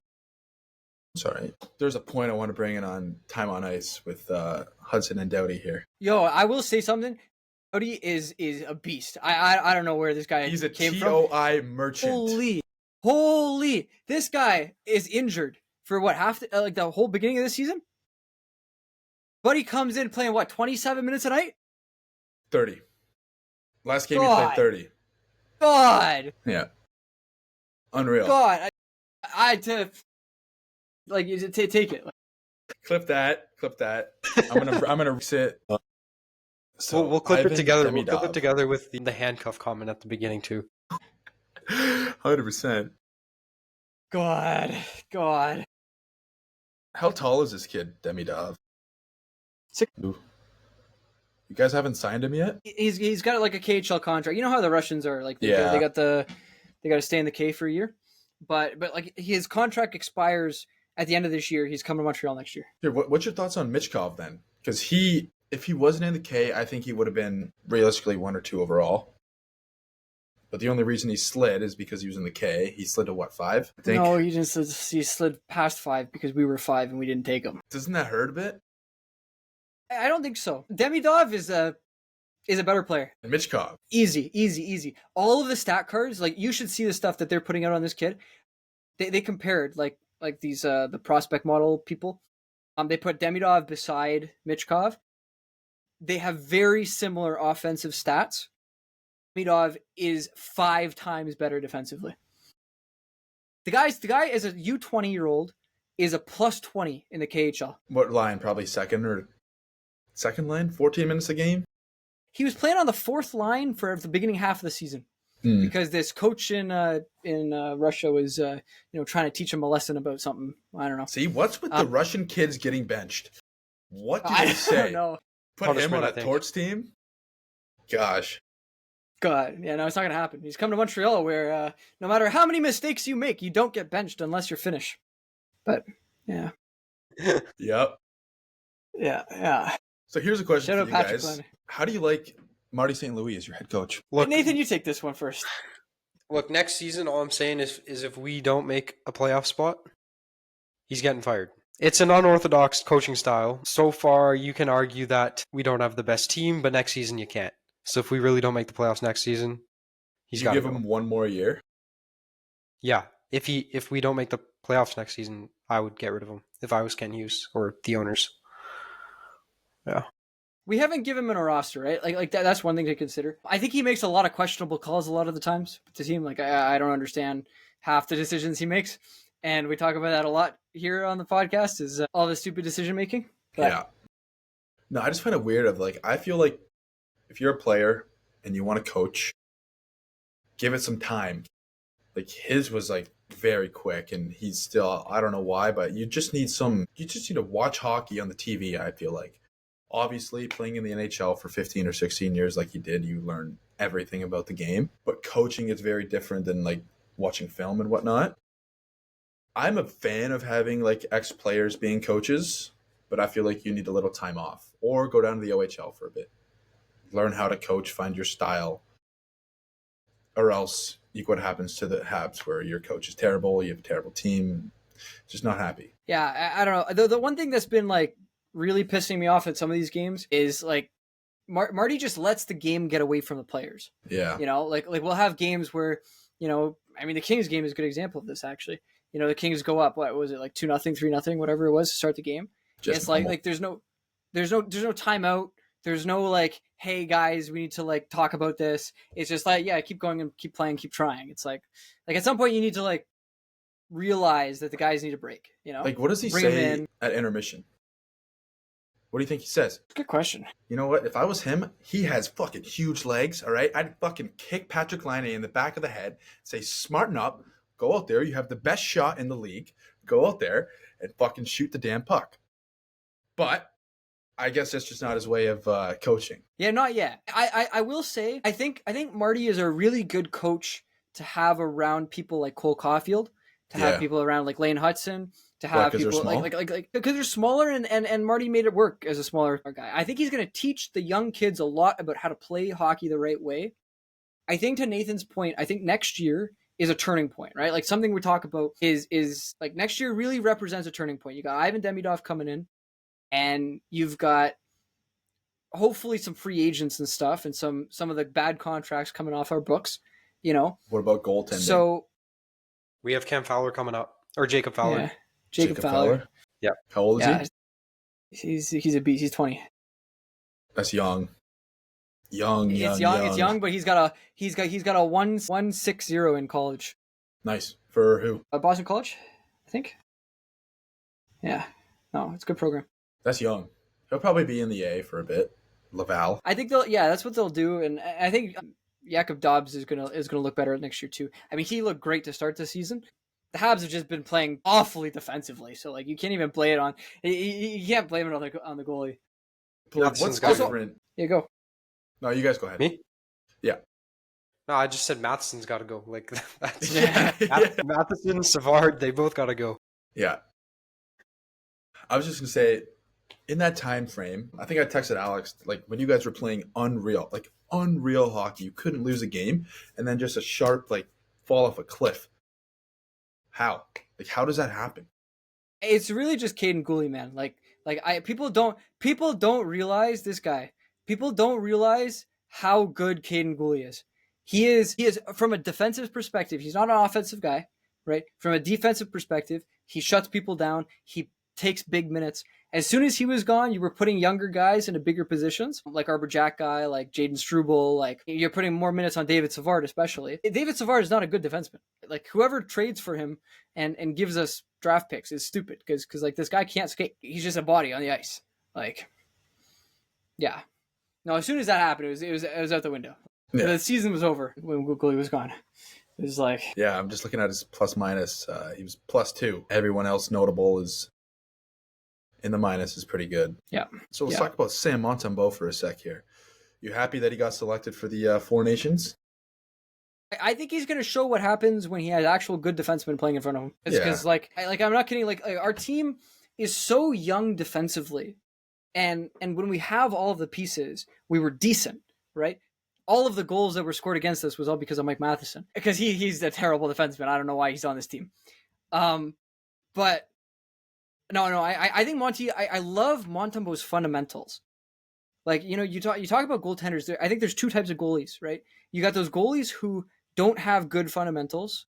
It's all right. There's a point I want to bring in on time on ice with Hudson and Doughty here. Yo, I will say something. Doughty is a beast. I don't know where this guy came from. He's a TOI merchant. Holy! This guy is injured for what, the whole beginning of the season? But he comes in playing, 27 minutes a night? 30. Last game he played 30. God! Yeah. Unreal. God, I had to like take it. Clip that. I'm gonna sit. So we'll clip it together. Demidov. We'll clip it together with the handcuff comment at the beginning too. 100%. God. How tall is this kid, Demidov? 6. You guys haven't signed him yet? He's got like a KHL contract. You know how the Russians are, like they got to stay in the K for a year, but like his contract expires at the end of this year. He's coming to Montreal next year. Here, what's your thoughts on Michkov then? Because if he wasn't in the K, I think he would have been realistically 1 or 2 overall. But the only reason he slid is because he was in the K. He slid to what, 5? I think. No, he slid past 5 because we were 5 and we didn't take him. Doesn't that hurt a bit? I don't think so. Demidov is a better player. And Michkov. Easy. All of the stat cards, like you should see the stuff that they're putting out on this kid. They compared like these the prospect model people. They put Demidov beside Michkov. They have very similar offensive stats. Demidov is 5 times better defensively. The guy as a U20-year-old is a plus 20 in the KHL. What line? Probably second line? 14 minutes a game? He was playing on the 4th line for the beginning half of the season because this coach in Russia was trying to teach him a lesson about something. I don't know. See, what's with the Russian kids getting benched? What do they say? I don't know. Put him on a torch team? Gosh. God, yeah, no, it's not going to happen. He's come to Montreal where no matter how many mistakes you make, you don't get benched unless you're Finnish. But, yeah. Yep. Yeah. So here's a question for you Patrick guys. Glenn. How do you like Marty St. Louis as your head coach? Look, Nathan, you take this one first. Look, next season, all I'm saying is if we don't make a playoff spot, he's getting fired. It's an unorthodox coaching style. So far, you can argue that we don't have the best team, but next season you can't. So if we really don't make the playoffs next season, he's got to go. Give him 1 more year? Yeah. If we don't make the playoffs next season, I would get rid of him if I was Ken Hughes or the owners. Yeah. We haven't given him a roster, right? Like that's one thing to consider. I think he makes a lot of questionable calls a lot of the times to team. Like I don't understand half the decisions he makes. And we talk about that a lot here on the podcast is all the stupid decision making. Yeah. No, I just find it weird I feel like if you're a player and you want to coach, give it some time. Like his was very quick and he's still, I don't know why, but you just need to watch hockey on the TV, I feel like. Obviously, playing in the NHL for 15 or 16 years like you did, you learn everything about the game. But coaching is very different than watching film and whatnot. I'm a fan of having ex-players being coaches, but I feel like you need a little time off or go down to the OHL for a bit. Learn how to coach, find your style, or else what happens to the Habs where your coach is terrible, you have a terrible team, just not happy. Yeah, I don't know. The one thing that's been really pissing me off at some of these games is Marty just lets the game get away from the players. Yeah. We'll have games where, the Kings game is a good example of this actually. The Kings go up, what was it, 2-0, 3-0, whatever it was to start the game. It's there's no timeout. There's no hey guys, we need to talk about this. It's just keep going and keep playing, keep trying. It's like at some point you need to realize that the guys need a break. What does he say at intermission? What do you think he says? Good question. You know what? If I was him, he has fucking huge legs. All right, I'd fucking kick Patrick Laine in the back of the head. Say, smarten up. Go out there. You have the best shot in the league. Go out there and fucking shoot the damn puck. But I guess that's just not his way of coaching. Yeah, not yet. I will say, I think Marty is a really good coach to have around people like Cole Caulfield, to have people around Lane Hudson, to have people because they're smaller and Marty made it work as a smaller guy. I think he's going to teach the young kids a lot about how to play hockey the right way. I think to Nathan's point, I think next year is a turning point, right? Something we talk about is next year really represents a turning point. You got Ivan Demidov coming in, and you've got hopefully some free agents and stuff, and some of the bad contracts coming off our books. What about goaltending? So we have Cam Fowler coming up, or Jacob Fowler. Yeah, Jacob Fowler. Yeah. How old is he? He's a beast. He's 20. That's young. Young. It's young, but he's got a 1.60 in college. Nice. For who? Boston College, I think. Yeah. No, it's a good program. That's young. He'll probably be in the A for a bit. Laval. I think that's what they'll do, and I think Jakob Dobbs is gonna look better next year too. I mean, he looked great to start the season. The Habs have just been playing awfully defensively, so like you can't even blame it on. You can't blame it on the goalie. What's different? Yeah, go. No, you guys go ahead. Me? Yeah. No, I just said Matheson's got to go. Like that's yeah. Matheson, Savard, they both got to go. Yeah. I was just gonna say, in that time frame, I think I texted Alex, like when you guys were playing unreal hockey, you couldn't lose a game, and then just a sharp like fall off a cliff. How? Like, how does that happen? It's really just Caden Gooley, man. People don't realize this guy. People don't realize how good Caden Gooley is. He is from a defensive perspective. He's not an offensive guy, right? From a defensive perspective, he shuts people down. He takes big minutes. As soon as he was gone, you were putting younger guys into bigger positions, like Arbor Jack guy, like Jaden Struble, like you're putting more minutes on David Savard, especially. David Savard is not a good defenseman. Like whoever trades for him and gives us draft picks is stupid because like this guy can't skate. He's just a body on the ice. Like, yeah. No, as soon as that happened, it was out the window. Yeah. The season was over when Gooley was gone. It was like, yeah, I'm just looking at his plus minus. He was +2. Everyone else notable is in the minus is pretty good. Yeah. So let's talk about Sam Montembeau for a sec here. You happy that he got selected for the Four Nations? I think he's going to show what happens when he has actual good defensemen playing in front of him. It's because, I'm not kidding. Like, our team is so young defensively, and when we have all of the pieces, we were decent, right? All of the goals that were scored against us was all because of Mike Matheson, because he's a terrible defenseman. I don't know why he's on this team. But no, I think I love Montembeau's fundamentals. Like, you talk about goaltenders. I think there's two types of goalies, right? You got those goalies who don't have good fundamentals,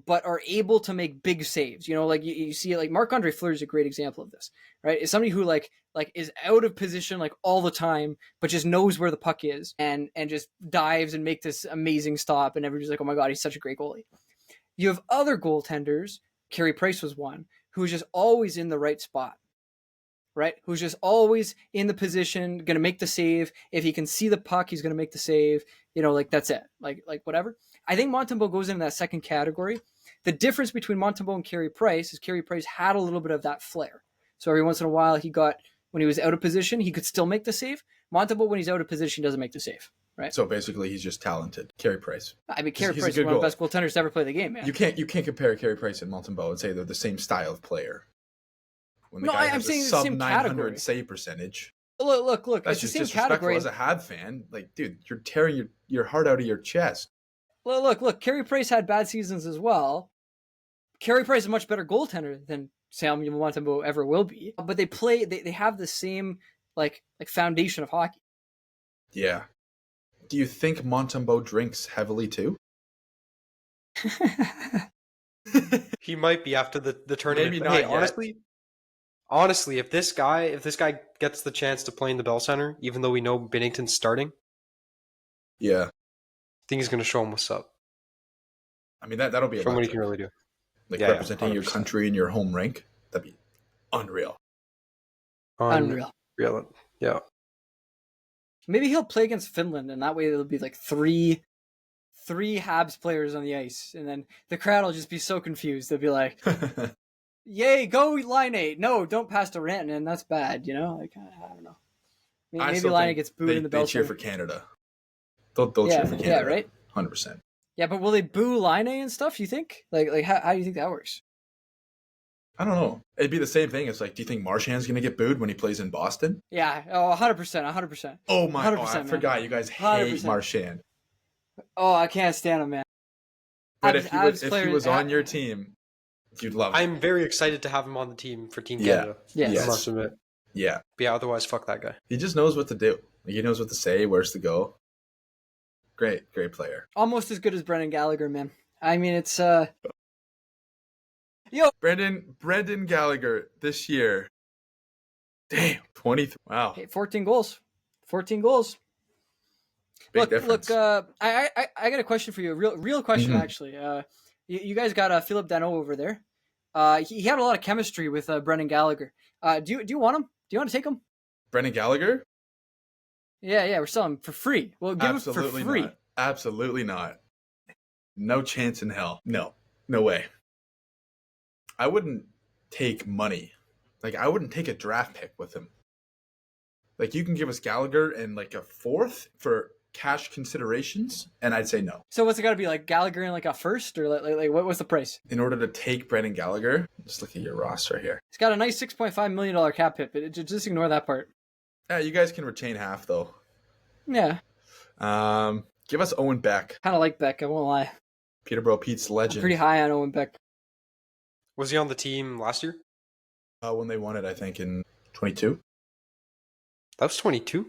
but are able to make big saves. Like you see, like Marc-Andre Fleury is a great example of this, right? It's somebody who like is out of position like all the time, but just knows where the puck is and just dives and make this amazing stop, and everybody's like, oh my god, he's such a great goalie. You have other goaltenders. Carey Price was one who's just always in the right spot, right? Who's just always in the position, going to make the save. If he can see the puck, he's going to make the save. Like that's it. Like whatever. I think Montembeau goes into that second category. The difference between Montembeau and Carey Price is Carey Price had a little bit of that flair. So every once in a while, when he was out of position, he could still make the save. Montembeau, when he's out of position, doesn't make the save. Right. So basically, he's just talented. Carey Price. I mean, Carey Price is one of the best goaltenders to ever play the game. Man. You can't compare Carey Price and Montembeau and say they're the same style of player. When the guy has a sub 900 save percentage. Look. That's it's just the same disrespectful category. As a Habs fan. Like, dude, you're tearing your heart out of your chest. Look. Carey Price had bad seasons as well. Carey Price is a much better goaltender than Sam Montembeau ever will be. But they have the same like foundation of hockey. Yeah. Do you think Montembeau drinks heavily too? He might be after the tournament. Maybe but not hey, yet. honestly, if this guy gets the chance to play in the Bell Center, even though we know Binnington's starting, yeah, I think he's going to show him what's up. I mean, that'll be from what he can really do. Like representing your country in your home rink, that'd be unreal. Unreal. Yeah. Maybe he'll play against Finland, and that way there'll be like three Habs players on the ice, and then the crowd will just be so confused. They'll be like, "Yay, go Line-8! No, don't pass to Rantanen. That's bad." Like I don't know. Maybe Line-8 gets booed in the Bell They cheer Center. for Canada. They'll cheer for Canada. Yeah, right. 100%. Yeah, but will they boo Line-8 and stuff? You think? Like how do you think that works? I don't know. It'd be the same thing. It's like, do you think Marchand's going to get booed when he plays in Boston? Yeah. Oh, 100%. Oh, my. 100%, I forgot. You guys hate 100%. Marchand. Oh, I can't stand him, man. But if he was on your team, you'd love him. I'm very excited to have him on the team for Team Canada. Yes. I must admit. Yeah. But yeah, otherwise, fuck that guy. He just knows what to do. He knows what to say, where's to go. Great player. Almost as good as Brendan Gallagher, man. I mean, it's Brendan Gallagher this year. Damn, 23. Wow. Hey, 14 goals. 14 goals. Big difference. Look. I got a question for you. A real question, actually. You guys got Philip Danault over there. He had a lot of chemistry with Brendan Gallagher. Do you want him? Do you want to take him? Brendan Gallagher? Yeah, we're selling him for free. Well, give him for free. Not. Absolutely not. No chance in hell. No way. I wouldn't take money. Like, I wouldn't take a draft pick with him. Like, you can give us Gallagher and like a fourth for cash considerations, and I'd say no. So what's it got to be, like Gallagher and like a first, or like what's the price? In order to take Brendan Gallagher, just look at your roster here. It's got a nice $6.5 million cap hit, but just ignore that part. Yeah, you guys can retain half though. Yeah. Give us Owen Beck. Kind of like Beck, I won't lie. Peterborough Pete's legend. I'm pretty high on Owen Beck. Was he on the team last year? When they won it, I think in 22. That was 22.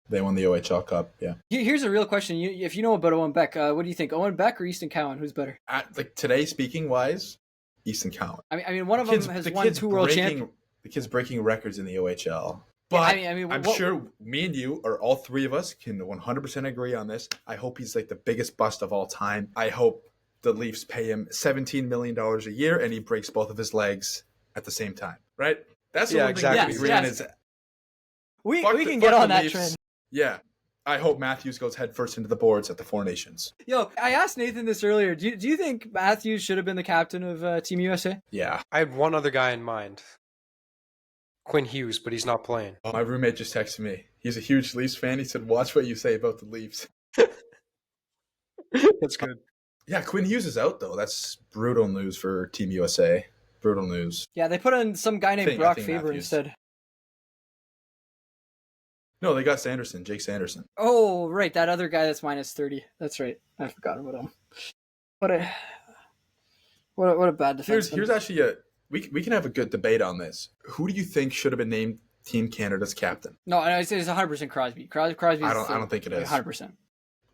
They won the OHL Cup, yeah. Here's a real question. If you know about Owen Beck, what do you think? Owen Beck or Easton Cowan? Who's better? Like today, speaking wise, Easton Cowan. I mean, one of them has won 2 world champions. The kid's breaking records in the OHL. But I'm sure me and you, or all three of us, can 100% agree on this. I hope he's like the biggest bust of all time. I hope the Leafs pay him $17 million a year and he breaks both of his legs at the same time, right? That's the one thing we agree on is we can get on that Leafs. trend. Yeah. I hope Matthews goes headfirst into the boards at the Four Nations. Yo, I asked Nathan this earlier. Do you think Matthews should have been the captain of Team USA? Yeah. I had one other guy in mind. Quinn Hughes, but he's not playing. Oh, my roommate just texted me. He's a huge Leafs fan. He said, watch what you say about the Leafs. That's good. Yeah, Quinn Hughes is out, though. That's brutal news for Team USA. Brutal news. Yeah, they put in some guy named Brock Faber instead. No, they got Sanderson, Jake Sanderson. Oh, right. That other guy that's minus 30. That's right. I forgot about him. What a bad defense. Here's actually we can have a good debate on this. Who do you think should have been named Team Canada's captain? No, it's 100% Crosby. Crosby. I don't think it is. 100%.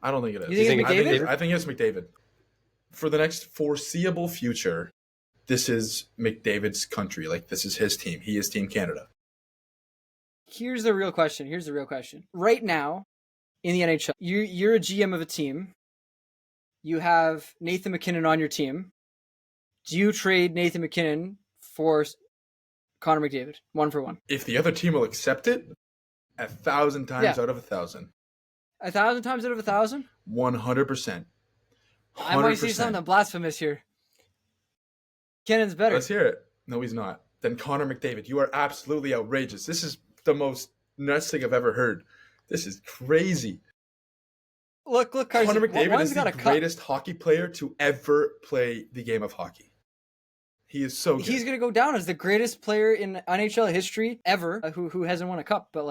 I don't think it is. You think it's McDavid? I think it's McDavid. For the next foreseeable future, this is McDavid's country. Like, this is his team. He is Team Canada. Here's the real question. Right now, in the NHL, you're a GM of a team. You have Nathan MacKinnon on your team. Do you trade Nathan MacKinnon for Connor McDavid, 1-for-1? If the other team will accept it, 1,000 times out of 1,000. 1,000 times out of 1,000? 100%. I might say something blasphemous here. McKinnon's better. Let's hear it. No, he's not. Then Connor McDavid. You are absolutely outrageous. This is the most nuts thing I've ever heard. This is crazy. Look, Carson. Connor McDavid is the greatest hockey player to ever play the game of hockey. He is so good. He's going to go down as the greatest player in NHL history ever who hasn't won a cup. But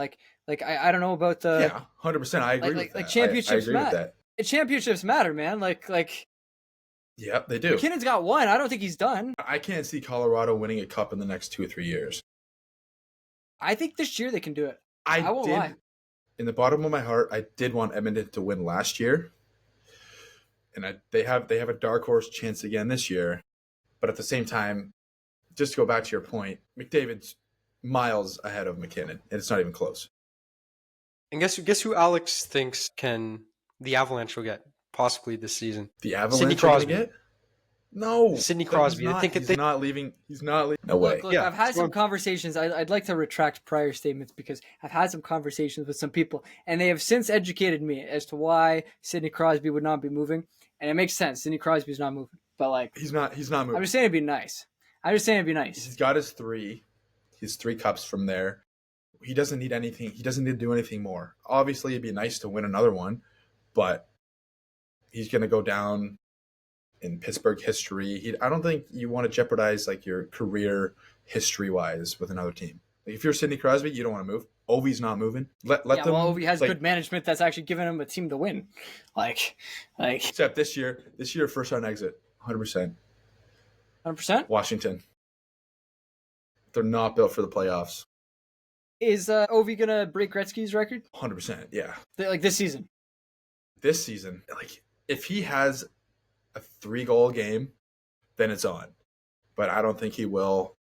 I don't know about the... Yeah, 100%. I agree with that. Like championships matter. Championships matter, man. Yep, they do. McKinnon's got one. I don't think he's done. I can't see Colorado winning a cup in the next 2 or 3 years. I think this year they can do it. I won't lie. In the bottom of my heart, I did want Edmonton to win last year. And they have a dark horse chance again this year. But at the same time, just to go back to your point, McDavid's miles ahead of McKinnon, and it's not even close. And guess who Alex thinks the Avalanche will get possibly this season? The Avalanche Sidney Crosby. Get? No, Sidney Crosby. He's not leaving. He's not leaving. No way. Look, I've had some conversations. I'd like to retract prior statements because I've had some conversations with some people, and they have since educated me as to why Sidney Crosby would not be moving, and it makes sense. Sidney Crosby's not moving. But he's not moving. I'm just saying it'd be nice. He's got his 3 cups from there. He doesn't need anything. He doesn't need to do anything more. Obviously, it'd be nice to win another one, but he's going to go down in Pittsburgh history. I don't think you want to jeopardize your career history-wise with another team. If you're Sidney Crosby, you don't want to move. Ovi's not moving. Let them. Ovi has good management that's actually giving him a team to win. Except this year, first round exit. 100%. 100%? Washington. They're not built for the playoffs. Is Ovi going to break Gretzky's record? 100%, yeah. This season? This season. If he has a 3-goal game, then it's on. But I don't think he will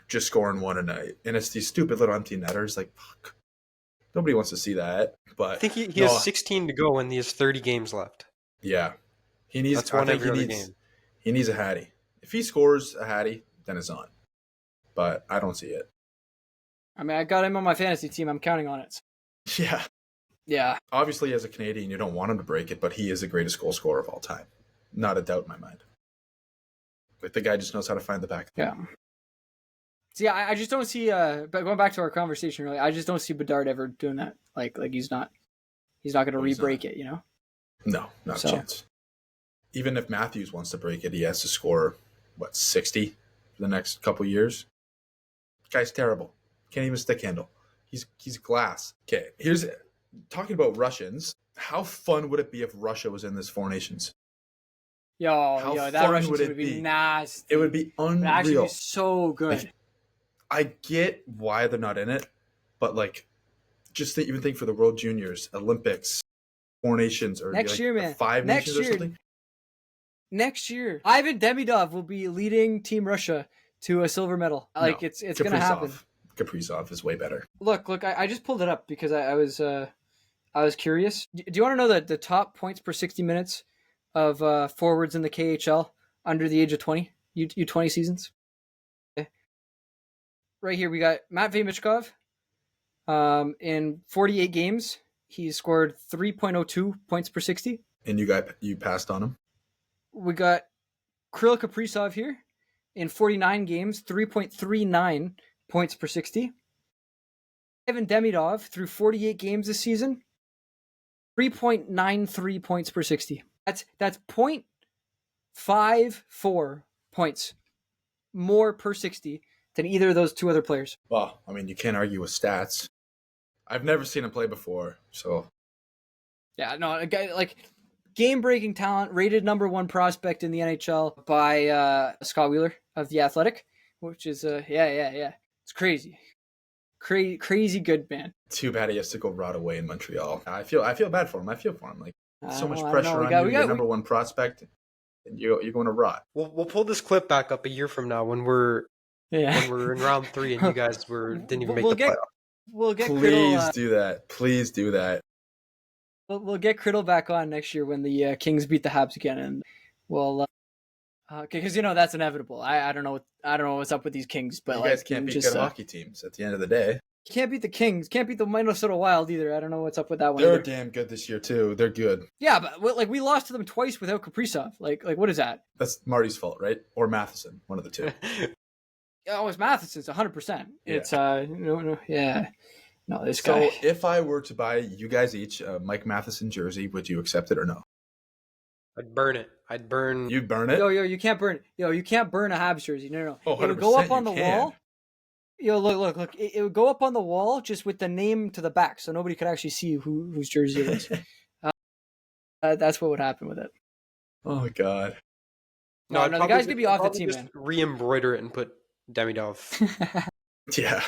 just scoring 1 a night. And it's these stupid little empty netters. Fuck. Nobody wants to see that. But I think he has 16 to go and he has 30 games left. Yeah. He needs. That's one every other game. He needs a Hattie. If he scores a Hattie, then it's on. But I don't see it. I mean, I got him on my fantasy team. I'm counting on it. Yeah. Yeah. Obviously, as a Canadian, you don't want him to break it, but he is the greatest goal scorer of all time. Not a doubt in my mind. Like, the guy just knows how to find the back. Yeah. See, I just don't see. But going back to our conversation earlier, I just don't see Bedard ever doing that. Like he's not going to re-break it. You know? No, not a chance. Even if Matthews wants to break it, he has to score 60 for the next couple years. Guy's terrible. Can't even stick handle. He's glass. Okay, here's talking about Russians. How fun would it be if Russia was in this Four Nations? That Russian would be nasty. It would be unreal. It would actually be so good. Like, I get why they're not in it, but like, just even think for the World Juniors, Olympics, Four Nations, or next year, man, Five Nations or something. Next year, Ivan Demidov will be leading Team Russia to a silver medal. Like it's going to happen. Kaprizov is way better. Look! I just pulled it up because I was curious. Do you want to know the top points per 60 minutes of forwards in the KHL under the age of 20, U20 seasons? Okay. Right here we got Matt Vemichkov. In 48 games, he scored 3.02 points per 60. And you passed on him. We got Kirill Kaprizov here in 49 games, 3.39 points per 60. Ivan Demidov through 48 games this season, 3.93 points per 60. That's 0.54 points more per 60 than either of those two other players. Well, I mean, you can't argue with stats. I've never seen him play before, so. Yeah, no, a guy like game-breaking talent, rated number 1 prospect in the NHL by Scott Wheeler of The Athletic, which is, yeah. It's crazy. Crazy good, man. Too bad he has to go rot away in Montreal. I feel bad for him. I feel for him. Like, so much pressure on you. You're number 1 prospect, and you're going to rot. We'll pull this clip back up a year from now when we're in round 3 and you guys didn't even make the playoff. We'll get Please Criddle, do that. Please do that. We'll get Criddle back on next year when the Kings beat the Habs again, and we'll because that's inevitable. I don't know what's up with these Kings, but you guys can't beat good hockey teams at the end of the day. You can't beat the Kings. Can't beat the Minnesota Wild either. I don't know what's up with that one. They're damn good this year too. They're good. Yeah, but like we lost to them twice without Kaprizov. Like what is that? That's Marty's fault, right? Or Matheson, one of the two. Oh, it's Matheson's 100%. It's No, this guy. So if I were to buy you guys each a Mike Matheson jersey, would you accept it or no? I'd burn it. You'd burn it? Yo, you can't burn it. You can't burn a Habs jersey. No. Oh, it would go up on the wall. Look. It would go up on the wall just with the name to the back, so nobody could actually see whose jersey it was. That's what would happen with it. Oh, God. No, the guys could be off the team, just man. Re-embroider it and put Demidov. Yeah.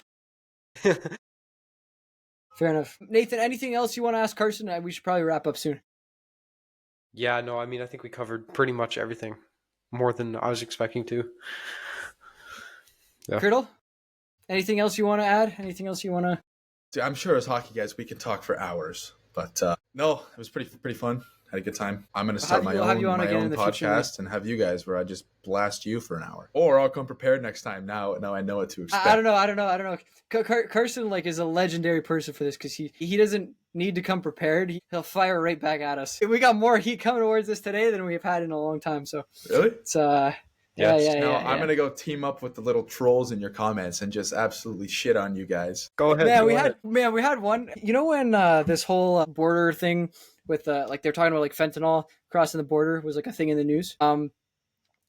Fair enough. Nathan, anything else you want to ask Carson? We should probably wrap up soon. Yeah, no, I mean, I think we covered pretty much everything. More than I was expecting to. Yeah. Criddle, anything else you want to add? Anything else you want to... Dude, I'm sure as hockey guys, we can talk for hours. But no, it was pretty fun. Had a good time. I'm going to start my own podcast and have you guys where I just blast you for an hour. Or I'll come prepared next time. Now I know what to expect. I don't know. Carson is a legendary person for this because he doesn't need to come prepared. He'll fire right back at us. We got more heat coming towards us today than we've had in a long time. So really? It's Yeah. I'm going to go team up with the little trolls in your comments and just absolutely shit on you guys. Go ahead. We had one. You know when this whole border thing with like they're talking about like fentanyl crossing the border was like a thing in the news. And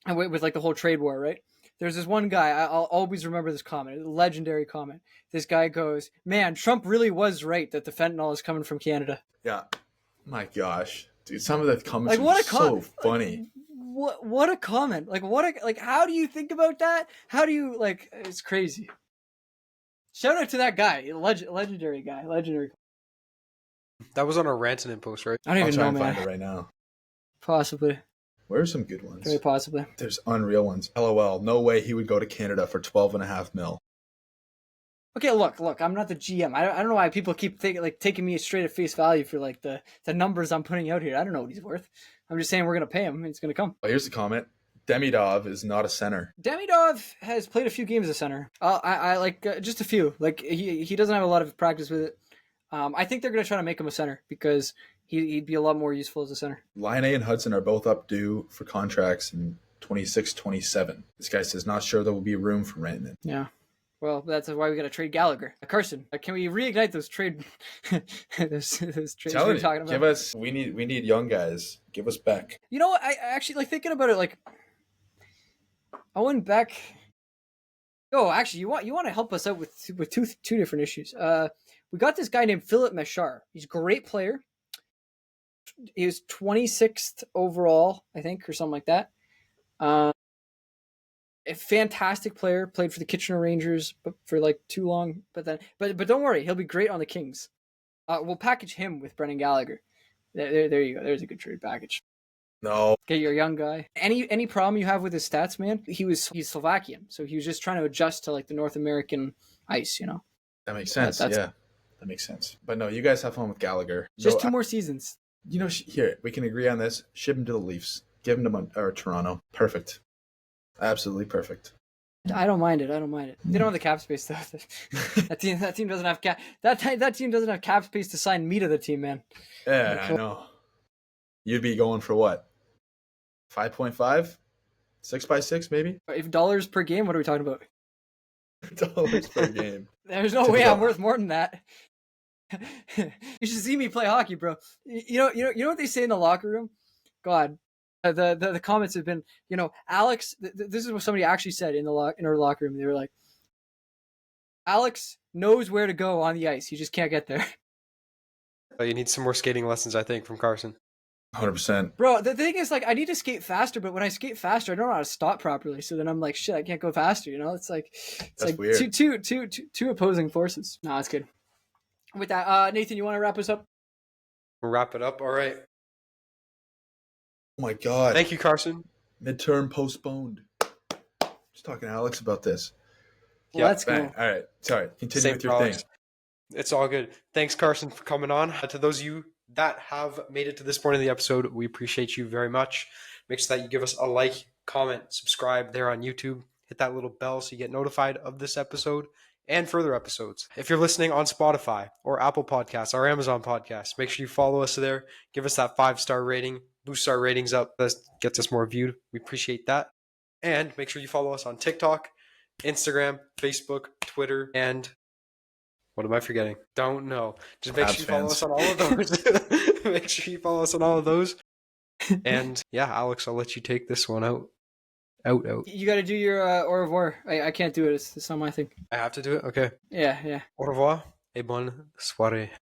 with like the whole trade war, right? There's this one guy, I'll always remember this comment, a legendary comment. This guy goes, "Man, Trump really was right that the fentanyl is coming from Canada." Yeah. My gosh. Dude, some of the comments are so funny. What a comment. How do you think about that? How do you it's crazy. Shout out to that guy, legendary guy, legendary. That was on a Rantanen post, right? I don't even know, man. I'll find it right now. Possibly. Where are some good ones? Very possibly. There's unreal ones. LOL. No way he would go to Canada for $12.5 million. Okay, look. I'm not the GM. I don't know why people keep taking me straight at face value for like the numbers I'm putting out here. I don't know what he's worth. I'm just saying we're gonna pay him. He's gonna come. Oh, here's the comment. Demidov is not a center. Demidov has played a few games as center. I like just a few. Like he doesn't have a lot of practice with it. I think they're going to try to make him a center because he'd be a lot more useful as a center. Line A and Hudson are both up due for contracts in 26-27. This guy says not sure there will be room for Rantanen. Yeah. Well, that's why we got to trade Gallagher. Carson, can we reignite those trade those trades we were talking about? Give us. We need young guys. Give us Beck. You know what? I actually like thinking about it. Like Owen Beck. Oh, actually, you want to help us out with two different issues. We got this guy named Philip Meshar. He's a great player. He was 26th overall, I think, or something like that. A fantastic player, played for the Kitchener Rangers, but for like too long. But don't worry, he'll be great on the Kings. We'll package him with Brendan Gallagher. There you go. There's a good trade package. No. Get your young guy. Any problem you have with his stats, man? He's Slovakian, so he was just trying to adjust to like the North American ice, you know. That makes sense. Yeah, that makes sense. But no, you guys have fun with Gallagher. Just 2 more seasons. You know, here we can agree on this. Ship him to the Leafs. Give him to Toronto. Perfect. Absolutely perfect. I don't mind it. They don't have the cap space though. that team doesn't have cap. That team doesn't have cap space to sign me to the team, man. Yeah, I know. You'd be going for what? 5.5? 6x6 maybe? If dollars per game, what are we talking about? Dollars per game. There's no way I'm worth more than that. You should see me play hockey, bro. You know what they say in the locker room? God, the comments have been, Alex. This is what somebody actually said in our locker room. They were like, Alex knows where to go on the ice. He just can't get there. You need some more skating lessons, I think, from Carson. 100%. Bro, the thing is, like, I need to skate faster, but when I skate faster, I don't know how to stop properly. So then I'm like, shit, I can't go faster. It's like weird. Two opposing forces. No, that's good. With that, Nathan, you want to wrap us up? We'll wrap it up. All right. Oh my God. Thank you, Carson. Midterm postponed. Just talking to Alex about this. Yeah, let's go. All right. Sorry. Continue with your thing. It's all good. Thanks, Carson, for coming on. To those of you that have made it to this point of the episode, we appreciate you very much. Make sure that you give us a like, comment, subscribe there on YouTube. Hit that little bell so you get notified of this episode and further episodes. If you're listening on Spotify or Apple Podcasts or Amazon Podcasts, make sure you follow us there. Give us that 5-star rating. Boost our ratings up. That gets us more viewed. We appreciate that. And make sure you follow us on TikTok, Instagram, Facebook, Twitter, and what am I forgetting? Don't know. Just make sure you follow us on all of those. Make sure you follow us on all of those. And yeah, Alex, I'll let you take this one out. You got to do your au revoir. I can't do it. It's not my thing. I have to do it? Okay. Yeah. Au revoir et bonne soirée.